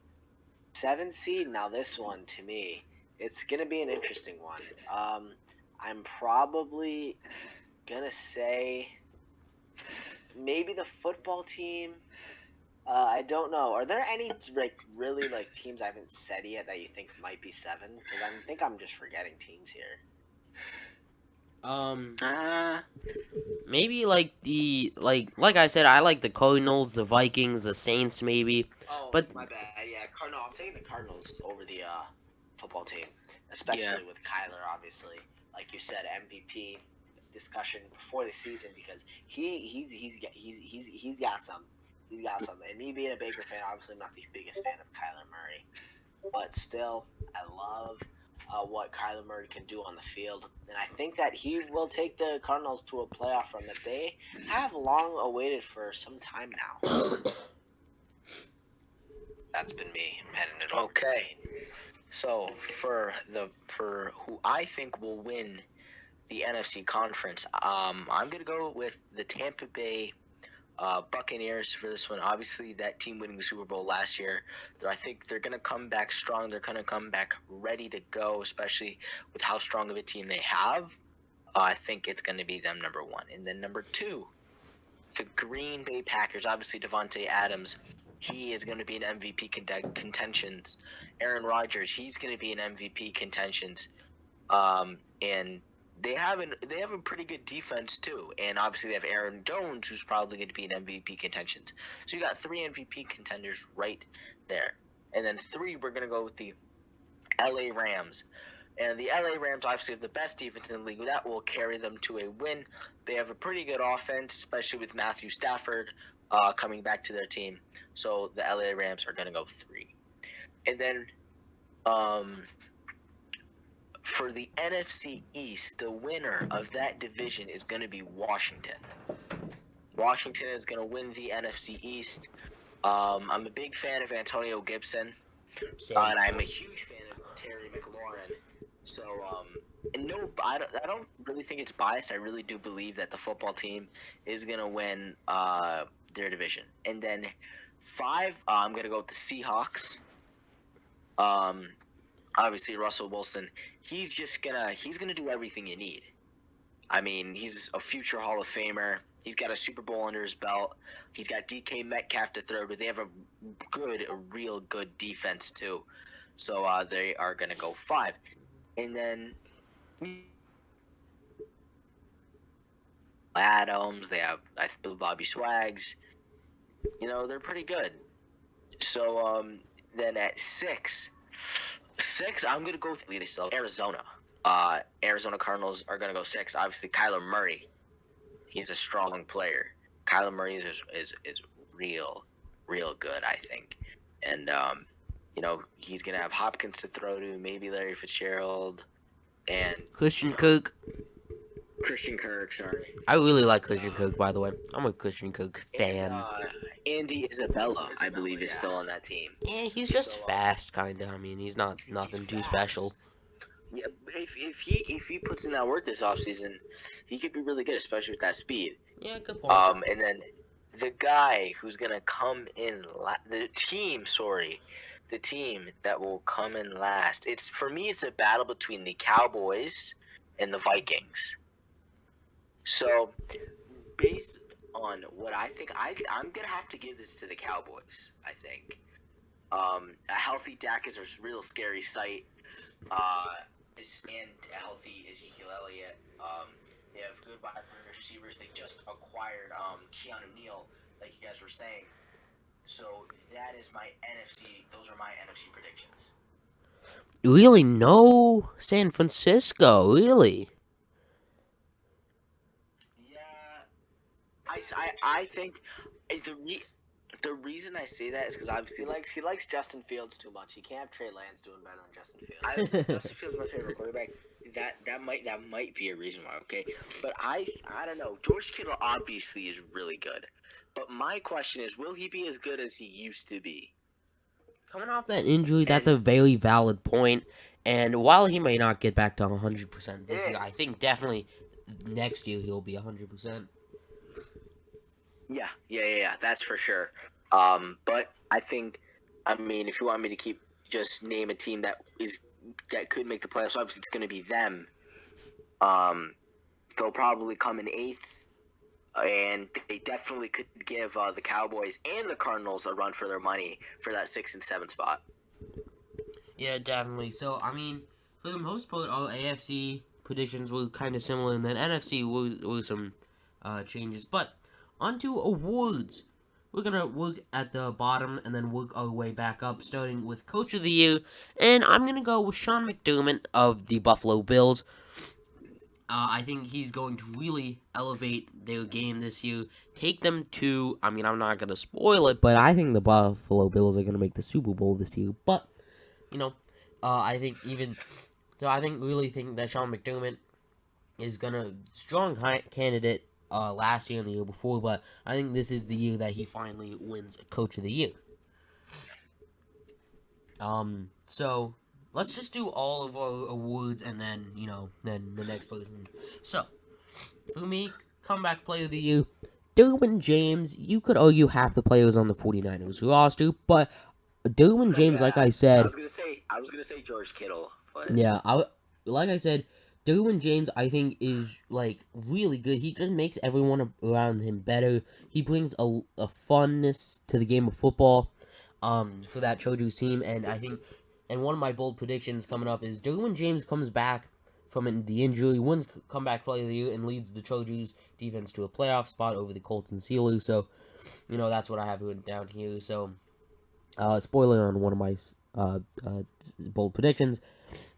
7th seed, now this one, to me, it's going to be an interesting one. I'm probably gonna say maybe the football team. I don't know. Are there any really teams I haven't said yet that you think might be 7? Because I think I'm just forgetting teams here. Maybe like I said, I like the Cardinals, the Vikings, the Saints, maybe. Oh, but my bad. Yeah, I'm taking the Cardinals over the football team, especially with Kyler, obviously. Like you said, MVP discussion before the season, because he's got some. He's got some. And me being a Baker fan, obviously I'm not the biggest fan of Kyler Murray, but still, I love what Kyler Murray can do on the field, and I think that he will take the Cardinals to a playoff run that they have long awaited for some time now. That's been me. I'm heading it over. Okay. So for who I think will win the NFC conference, I'm gonna go with the Tampa Bay Buccaneers for this one. Obviously, that team winning the Super Bowl last year. I think they're gonna come back strong. They're gonna come back ready to go, especially with how strong of a team they have. I think it's gonna be them number one, and then number two, the Green Bay Packers. Obviously, Devontae Adams. He is going to be in MVP contentions. Aaron Rodgers, he's going to be in MVP contentions. And they have a pretty good defense too, and obviously they have Aaron Jones, who's probably going to be in MVP contentions. So you got 3 MVP contenders right there, and then 3 we're going to go with the LA Rams. And the LA Rams obviously have the best defense in the league. That will carry them to a win. They have a pretty good offense, especially with Matthew Stafford coming back to their team. So the LA Rams are going to go 3. And then um, for the NFC East, the winner of that division is going to be Washington. Washington is going to win the NFC East. I'm a big fan of Antonio Gibson, and I'm a huge fan of Terry McLaurin. So, and no, I don't really think it's biased. I really do believe that the football team is going to win their division. And then 5, I'm going to go with the Seahawks. Obviously Russell Wilson, he's gonna do everything you need. I mean, he's a future Hall of Famer. He's got a Super Bowl under his belt. He's got DK Metcalf to throw to. They have a real good defense too. So they are gonna go 5, and then Adams. They have Bobby Swags. You know, they're pretty good. So then at 6, I'm gonna go with Arizona. Arizona Cardinals are gonna go 6. Obviously, Kyler Murray, he's a strong player. Kyler Murray is real good, I think, and you know, he's gonna have Hopkins to throw to, maybe Larry Fitzgerald, and Christian Kirk. Christian Kirk. Sorry, I really like Christian Kirk, by the way. I'm a Christian Kirk fan. Andy Isabella, I believe, is still on that team. Yeah, he's just fast, kinda. I mean, he's not nothing too special. Yeah, if he puts in that work this offseason, he could be really good, especially with that speed. Yeah, good point. And then the guy who's gonna come in the team that will come in last. It's, for me, it's a battle between the Cowboys and the Vikings. So based on what I think, I'm gonna have to give this to the Cowboys. I think a healthy Dak is a real scary sight. And a healthy Ezekiel Elliott. They have good wide receivers. They just acquired Keanu Neal, like you guys were saying. So that is my NFC. Those are my NFC predictions. Really, no San Francisco, really. Yeah, I think the reason I say that is because obviously He likes Justin Fields too much. He can't have Trey Lance doing better than Justin Fields. Justin Fields is my favorite quarterback. That might be a reason why. Okay, but I don't know. George Kittle obviously is really good, but my question is, will he be as good as he used to be? Coming off that injury, that's a very valid point. And while he may not get back to 100% this year, I think definitely next year he'll be 100%. Yeah, that's for sure. But I think, I mean, if you want me to just name a team that could make the playoffs, obviously it's going to be them. They'll probably come in 8th, and they definitely could give the Cowboys and the Cardinals a run for their money for that 6 and 7 spot. Yeah, definitely. So, I mean, for the most part, all AFC predictions were kind of similar, and then NFC were some changes. But, onto awards. We're going to work at the bottom and then work our way back up, starting with Coach of the Year. And I'm going to go with Sean McDermott of the Buffalo Bills. I think he's going to really elevate their game this year. Take them to, I mean, I'm not going to spoil it, but I think the Buffalo Bills are going to make the Super Bowl this year. But, you know, I think really think that Sean McDermott is going to, strong candidate last year and the year before, but I think this is the year that he finally wins Coach of the Year. So, let's just do all of our awards and then then the next person. So for me, comeback player of the year, Derwin James. You could argue half the players on the 49ers roster, but Derwin James, like I said, I was gonna say George Kittle, but yeah, like I said, Derwin James, I think, is like really good. He just makes everyone around him better. He brings a funness to the game of football, for that Chargers team, and I think, and one of my bold predictions coming up is Derwin James comes back from the injury, wins comeback player of the year, and leads the Chargers defense to a playoff spot over the Colts and Steelers. So, that's what I have written down here. So, spoiler on one of my bold predictions.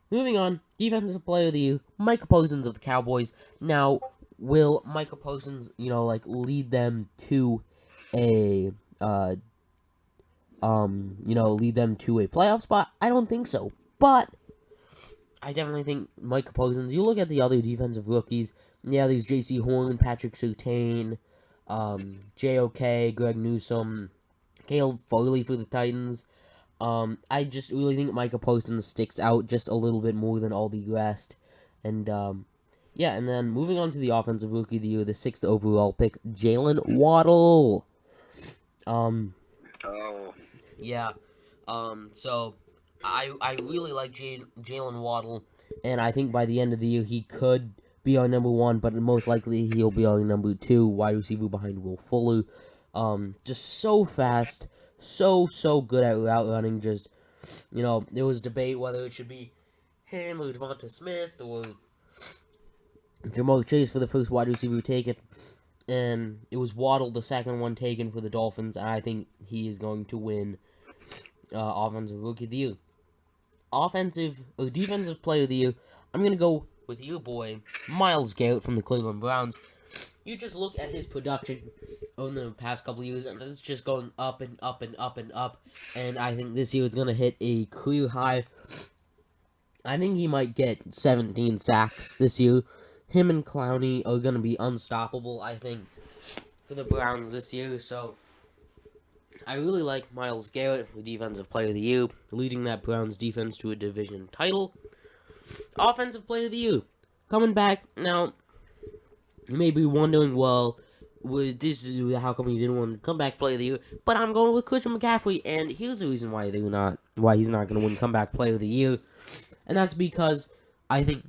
Moving on, defensive player of the year, Micah Parsons of the Cowboys. Now, will Micah Parsons, lead them to a lead them to a playoff spot? I don't think so. But I definitely think Micah Parsons, you look at the other defensive rookies, yeah, there's J.C. Horn, Patrick Surtain, J.O.K., Greg Newsome, Caleb Farley for the Titans. I just really think Micah Parsons sticks out just a little bit more than all the rest. And, yeah, and then moving on to the offensive rookie of the year, the 6th overall pick, Jalen Waddle. oh, Yeah. So I really like Jalen Waddle, and I think by the end of the year he could be our number one, but most likely he'll be our number two wide receiver behind Will Fuller. Just so fast, so good at route running. Just there was debate whether it should be him or Devonta Smith or Jamar Chase for the first wide receiver taken, and it was Waddle, the second one taken for the Dolphins, and I think he is going to win offensive rookie of the year. Offensive or defensive player of the year, I'm gonna go with your boy Myles Garrett from the Cleveland Browns. You just look at his production over the past couple of years, and it's just going up and up and up and up. And I think this year it's gonna hit a career high. I think he might get 17 sacks this year. Him and Clowney are gonna be unstoppable, I think, for the Browns this year. So I really like Myles Garrett for Defensive Player of the Year, leading that Browns defense to a division title. Offensive Player of the Year, coming back. Now, you may be wondering, well, how come he didn't win Comeback Player of the Year? But I'm going with Christian McCaffrey, and here's the reason why he's not going to win Comeback Player of the Year, and that's because I think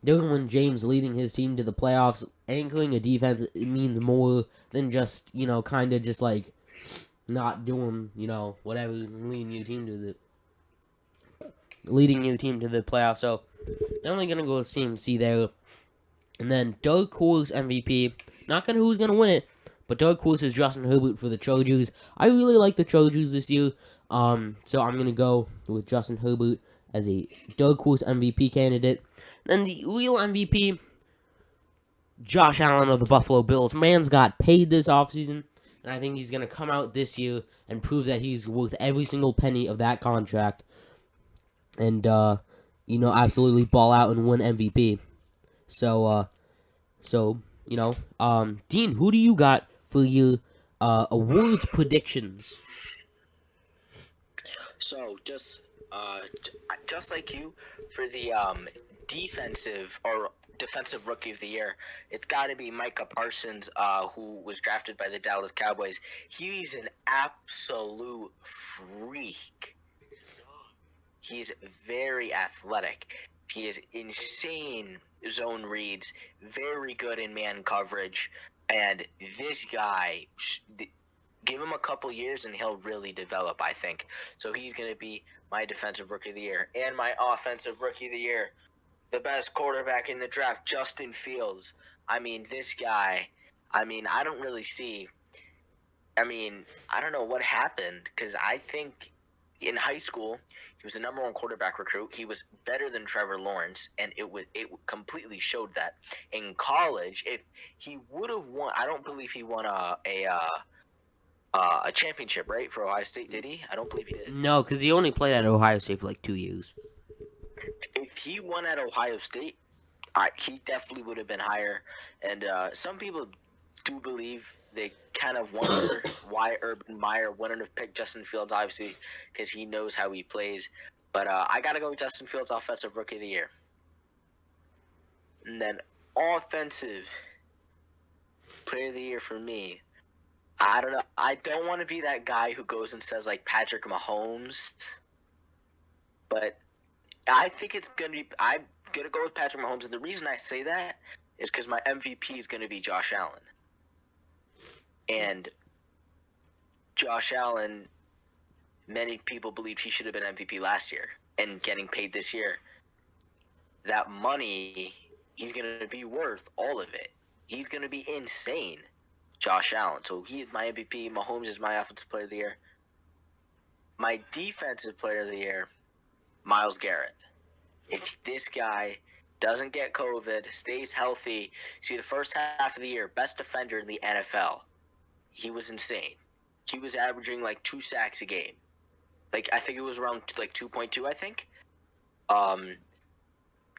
Derwin James leading his team to the playoffs, anchoring a defense, it means more than just kind of just like not doing, whatever, leading your team to the playoffs. So they're only gonna go with CMC there. And then dark horse MVP. Not gonna who's gonna win it, but dark horse is Justin Herbert for the Chargers. I really like the Chargers this year. So I'm gonna go with Justin Herbert as a dark horse MVP candidate. Then the real MVP, Josh Allen of the Buffalo Bills. Man's got paid this offseason. And I think he's going to come out this year and prove that he's worth every single penny of that contract. And, absolutely ball out and win MVP. So, Dean, who do you got for your awards predictions? so just like you for the defensive rookie of the year, it's got to be Micah Parsons, who was drafted by the Dallas Cowboys. He's an absolute freak. He's very athletic. He is insane zone reads, very good in man coverage, and this guy, give him a couple years and he'll really develop, I think. So he's going to be my defensive rookie of the year. And my offensive rookie of the year, the best quarterback in the draft, Justin Fields. I mean, this guy, I don't really see, I don't know what happened, because I think in high school, he was the number one quarterback recruit. He was better than Trevor Lawrence, and it completely showed that. In college, if he would have won, I don't believe he won a championship, right, for Ohio State. Did he? I don't believe he did. No, because he only played at Ohio State for like 2 years. If he won at Ohio State, he definitely would have been higher. And some people do believe, they kind of wonder why Urban Meyer wouldn't have picked Justin Fields, obviously, because he knows how he plays. But I gotta go with Justin Fields, offensive rookie of the year. And then offensive player of the year for me. I don't know. I don't want to be that guy who goes and says like Patrick Mahomes, but I think it's gonna be. I'm gonna go with Patrick Mahomes, and the reason I say that is because my MVP is gonna be Josh Allen, and Josh Allen. Many people believe he should have been MVP last year and getting paid this year. That money, he's gonna be worth all of it. He's gonna be insane. Josh Allen. So he is my MVP. Mahomes is my offensive player of the year. My defensive player of the year, Myles Garrett. If this guy doesn't get COVID, stays healthy, see the first half of the year, best defender in the NFL. He was insane. He was averaging like 2 sacks a game. Like I think it was around like 2.2. I think.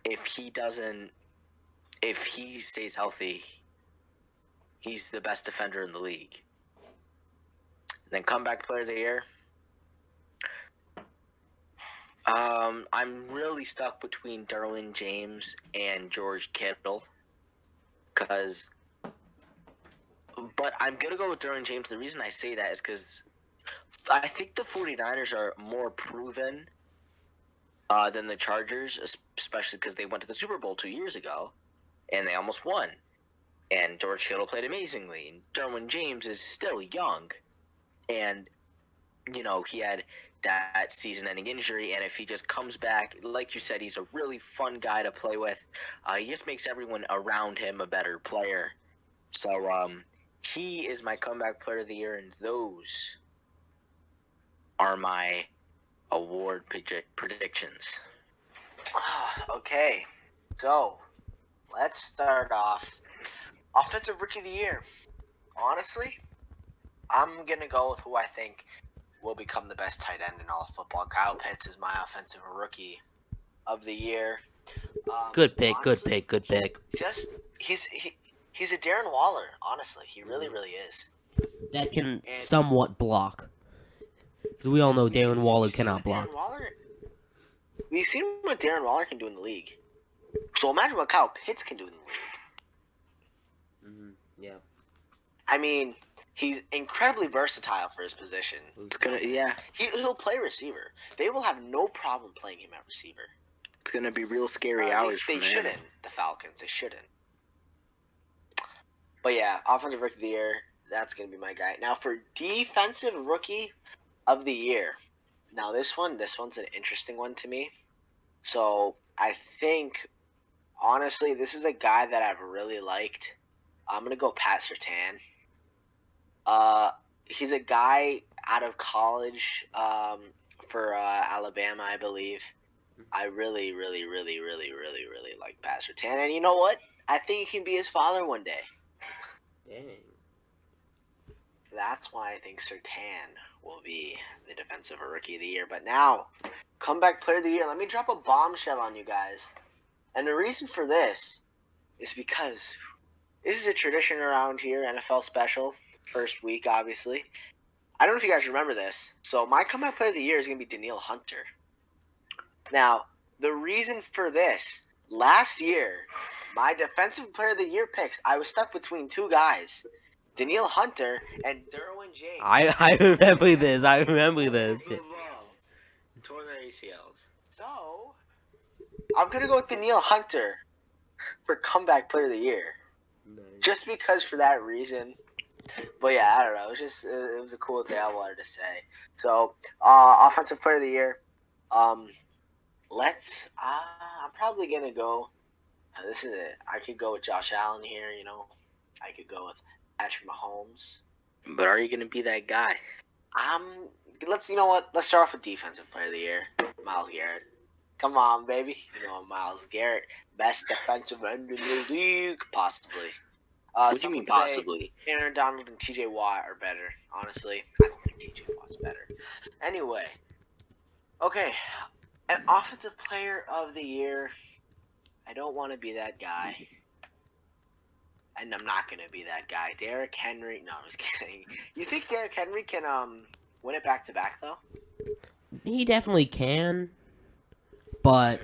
If he stays healthy, he's the best defender in the league. And then comeback player of the year. I'm really stuck between Derwin James and George Kittle, but I'm gonna go with Derwin James. The reason I say that is because I think the 49ers are more proven than the Chargers, especially because they went to the Super Bowl 2 years ago, and they almost won. And George Kittle played amazingly, and Derwin James is still young, and he had that season-ending injury, and if he just comes back, like you said, he's a really fun guy to play with. He just makes everyone around him a better player. So he is my comeback player of the year, and those are my award predictions. Okay, so let's start off. Offensive rookie of the year. Honestly, I'm gonna go with who I think will become the best tight end in all of football. Kyle Pitts is my offensive rookie of the year. Good pick, Honestly, good pick. He's a Darren Waller. Honestly, he really is. That can somewhat block. Because we all know Darren Waller cannot block. We've seen what Darren Waller can do in the league. So imagine what Kyle Pitts can do in the league. Yeah. I mean, he's incredibly versatile for his position. He'll play receiver. They will have no problem playing him at receiver. It's gonna be real scary hours. They shouldn't. The Falcons. They shouldn't. But yeah, offensive rookie of the year. That's gonna be my guy. Now for defensive rookie of the year. Now this one's an interesting one to me. So I think, honestly, this is a guy that I've really liked. I'm gonna go Pat Surtain. He's a guy out of college for Alabama, I believe. I really like Pat Surtain, and you know what? I think he can be his father one day. Dang. That's why I think Surtain will be the defensive rookie of the year. But now, comeback player of the year. Let me drop a bombshell on you guys. And the reason for this is because this is a tradition around here, NFL special, first week, obviously. I don't know if you guys remember this. So my comeback player of the year is going to be Danielle Hunter. Now, the reason for this, last year, my defensive player of the year picks, I was stuck between two guys, Danielle Hunter and Derwin James. I remember this. Tore their ACLs. So, I'm going to go with Danielle Hunter for comeback player of the year. Nice. Just because for that reason. But yeah, I don't know. It was a cool thing I wanted to say. So, offensive player of the year. I'm probably going to go. This is it. I could go with Josh Allen here, I could go with Patrick Mahomes. But are you going to be that guy? Let's start off with defensive player of the year. Myles Garrett. Come on, baby. Myles Garrett. Best defensive end in the league. Possibly. What do you mean possibly? Aaron Donald and TJ Watt are better. Honestly, I don't think TJ Watt's better. Anyway. Okay. An offensive player of the year. I don't want to be that guy. And I'm not going to be that guy. Derrick Henry. No, I'm just kidding. You think Derrick Henry can win it back-to-back, though? He definitely can. But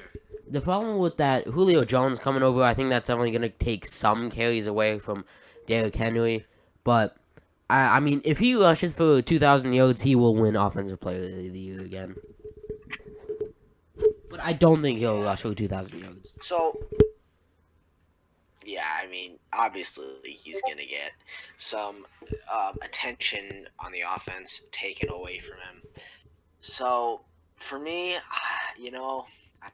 the problem with that Julio Jones coming over, I think that's only going to take some carries away from Derrick Henry. But I mean, if he rushes for 2,000 yards, he will win Offensive Player of the Year again. But I don't think he'll rush for 2,000 yards. So, yeah, I mean, obviously he's gonna get some attention on the offense taken away from him. So, for me,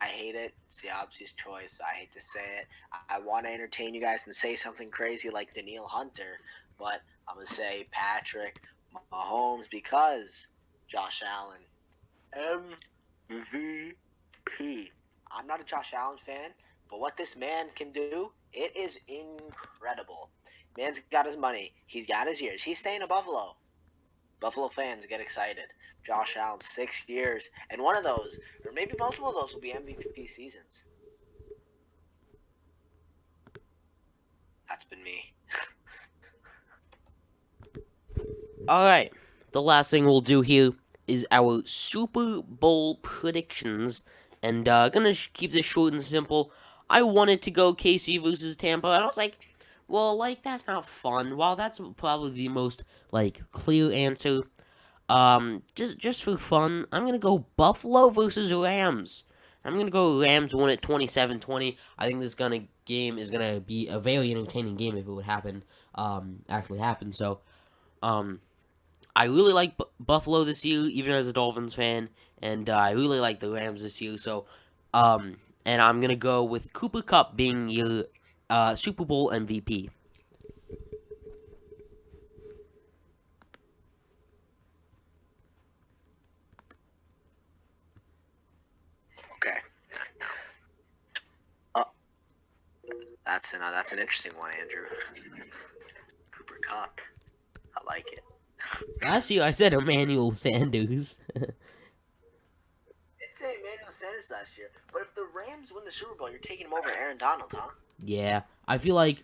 I hate it. It's the obvious choice. I hate to say it. I want to entertain you guys and say something crazy like Daniil Hunter, but I'm gonna say Patrick Mahomes because Josh Allen. MVP. I'm not a Josh Allen fan, but what this man can do, it is incredible. Man's got his money. He's got his years. He's staying in Buffalo. Buffalo fans get excited. Josh Allen, 6 years. And one of those, or maybe multiple of those, will be MVP seasons. That's been me. Alright, the last thing we'll do here is our Super Bowl predictions. And gonna keep this short and simple. I wanted to go KC versus Tampa, and I was like, well, like, that's not fun. While that's probably the most, like, clear answer, just for fun, I'm gonna go Buffalo versus Rams. I'm gonna go Rams win at 27-20. I think this game is gonna be a very entertaining game if it would actually happen. So, I really like Buffalo this year, even as a Dolphins fan, and I really like the Rams this year. So, and I'm gonna go with Cooper Kupp being your Super Bowl MVP. Okay. That's an interesting one, Andrew. Cooper Kupp. I like it. Last year I said Emmanuel Sanders. Did say Emmanuel Sanders last year, but if the Rams win the Super Bowl, you're taking him over Aaron Donald, huh? Yeah, I feel like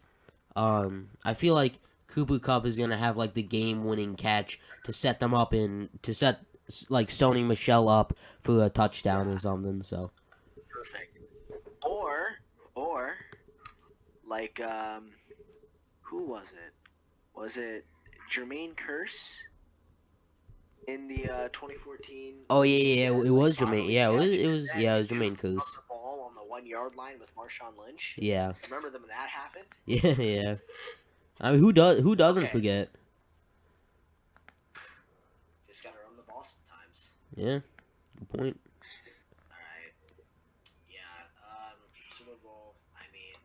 Cooper Kupp is gonna have like the game-winning catch to set them up to set like Sony Michelle up for a touchdown or something. So Perfect. Or like who was it? Was it Jermaine Curse in the 2014? oh yeah, it was Jermaine. Bodily Yeah, catch, it and was then yeah, it he was Jermaine threw up Coos. the ball on the 1 yard line with Marshawn Lynch. Yeah, Remember them when that happened? yeah, yeah. I mean, who doesn't Okay. forget? Just gotta run the ball sometimes. Yeah, good point. Alright. Yeah, Super Bowl, I mean,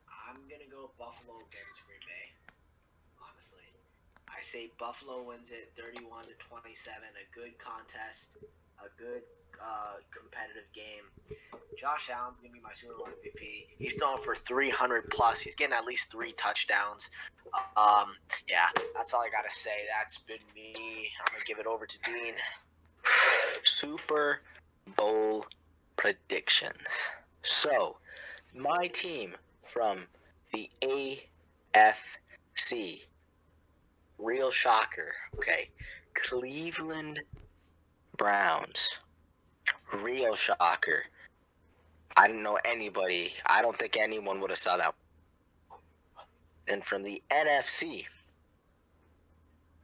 I'm gonna go Buffalo against Green Bay. Honestly. I say Buffalo wins it 31-27, a good contest, a good competitive game. Josh Allen's gonna be my Super Bowl MVP. He's throwing for 300 plus. He's getting at least 3 touchdowns. Yeah, that's all I gotta say. That's been me. I'm gonna give it over to Dean. Super Bowl predictions. So, my team from the AFC. Real shocker. Okay. Cleveland Browns. Real shocker. I don't know anybody. I don't think anyone would have saw that. And from the NFC,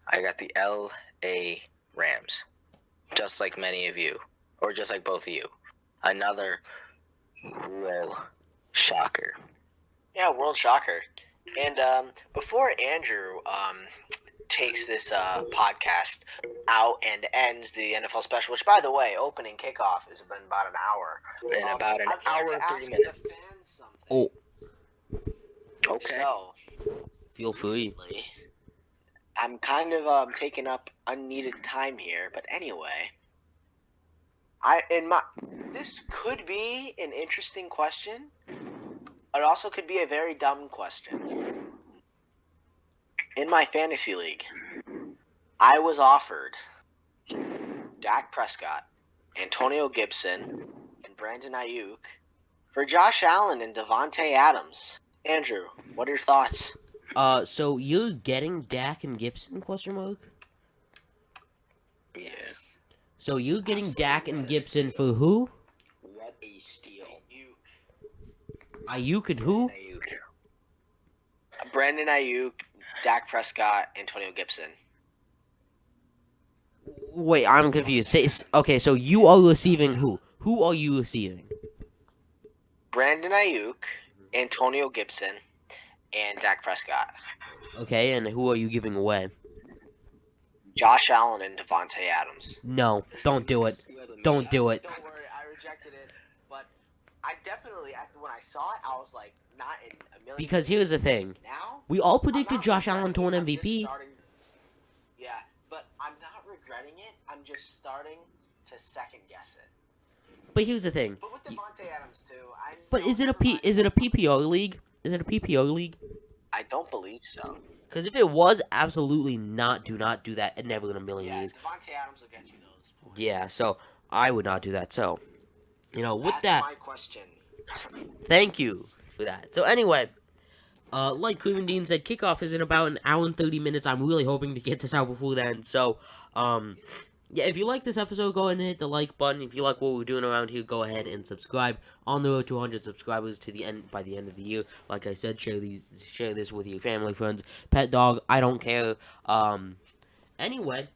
I got the LA Rams. Just like many of you. Or just like both of you. Another real shocker. Yeah, world shocker. And before Andrew takes this podcast out and ends the NFL special, which, by the way, opening kickoff has been about an hour. In about an I'd like hour to and ask 3 the minutes. fans something. Oh, Okay. So, feel free. recently, I'm kind of taking up unneeded time here, but anyway, this could be an interesting question. It also could be a very dumb question. In my fantasy league, I was offered Dak Prescott, Antonio Gibson, and Brandon Ayuk for Josh Allen and Devontae Adams. Andrew, what are your thoughts? So you're getting Dak and Gibson? Question mark. Yeah. So you're getting Dak and Absolutely. Gibson for who? What a steal. Ayuk and who? Brandon Ayuk, Dak Prescott, Antonio Gibson. Wait, I'm confused. Okay, so you are receiving who? Who are you receiving? Brandon Ayuk, Antonio Gibson, and Dak Prescott. Okay, and who are you giving away? Josh Allen and Devontae Adams. No, don't do it. Don't do it. Don't worry, I rejected it. But I definitely, after when I saw it, I was like, not in a million. Because here's the thing. Now, We all predicted Josh Allen to win I'm just MVP. yeah, but I'm not regretting it. I'm just starting to second guess it. But here's the thing. But with Devontae Adams too, But is it a PPR league? Is it a PPR league? I don't believe so. Because if it was, absolutely not. Do not do that. Never in a million years. Devontae Adams will get you those points. Yeah, so I would not do that. So, with That's that, my question. thank you for that. So anyway, like Kareem and Dean said, kickoff is in about an hour and 30 minutes. I'm really hoping to get this out before then. So, yeah, if you like this episode, go ahead and hit the like button. If you like what we're doing around here, go ahead and subscribe. On the road to 100 subscribers to the end by the end of the year. Like I said, share this with your family, friends, pet dog. I don't care. Anyway,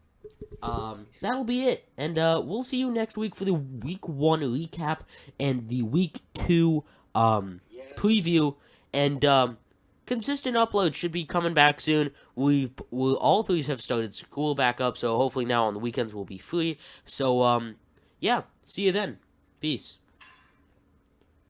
that'll be it, and we'll see you next week for the week 1 recap and the week 2 preview, and consistent uploads should be coming back soon. We all three have started school back up, so hopefully now on the weekends we'll be free. So yeah, see you then. Peace.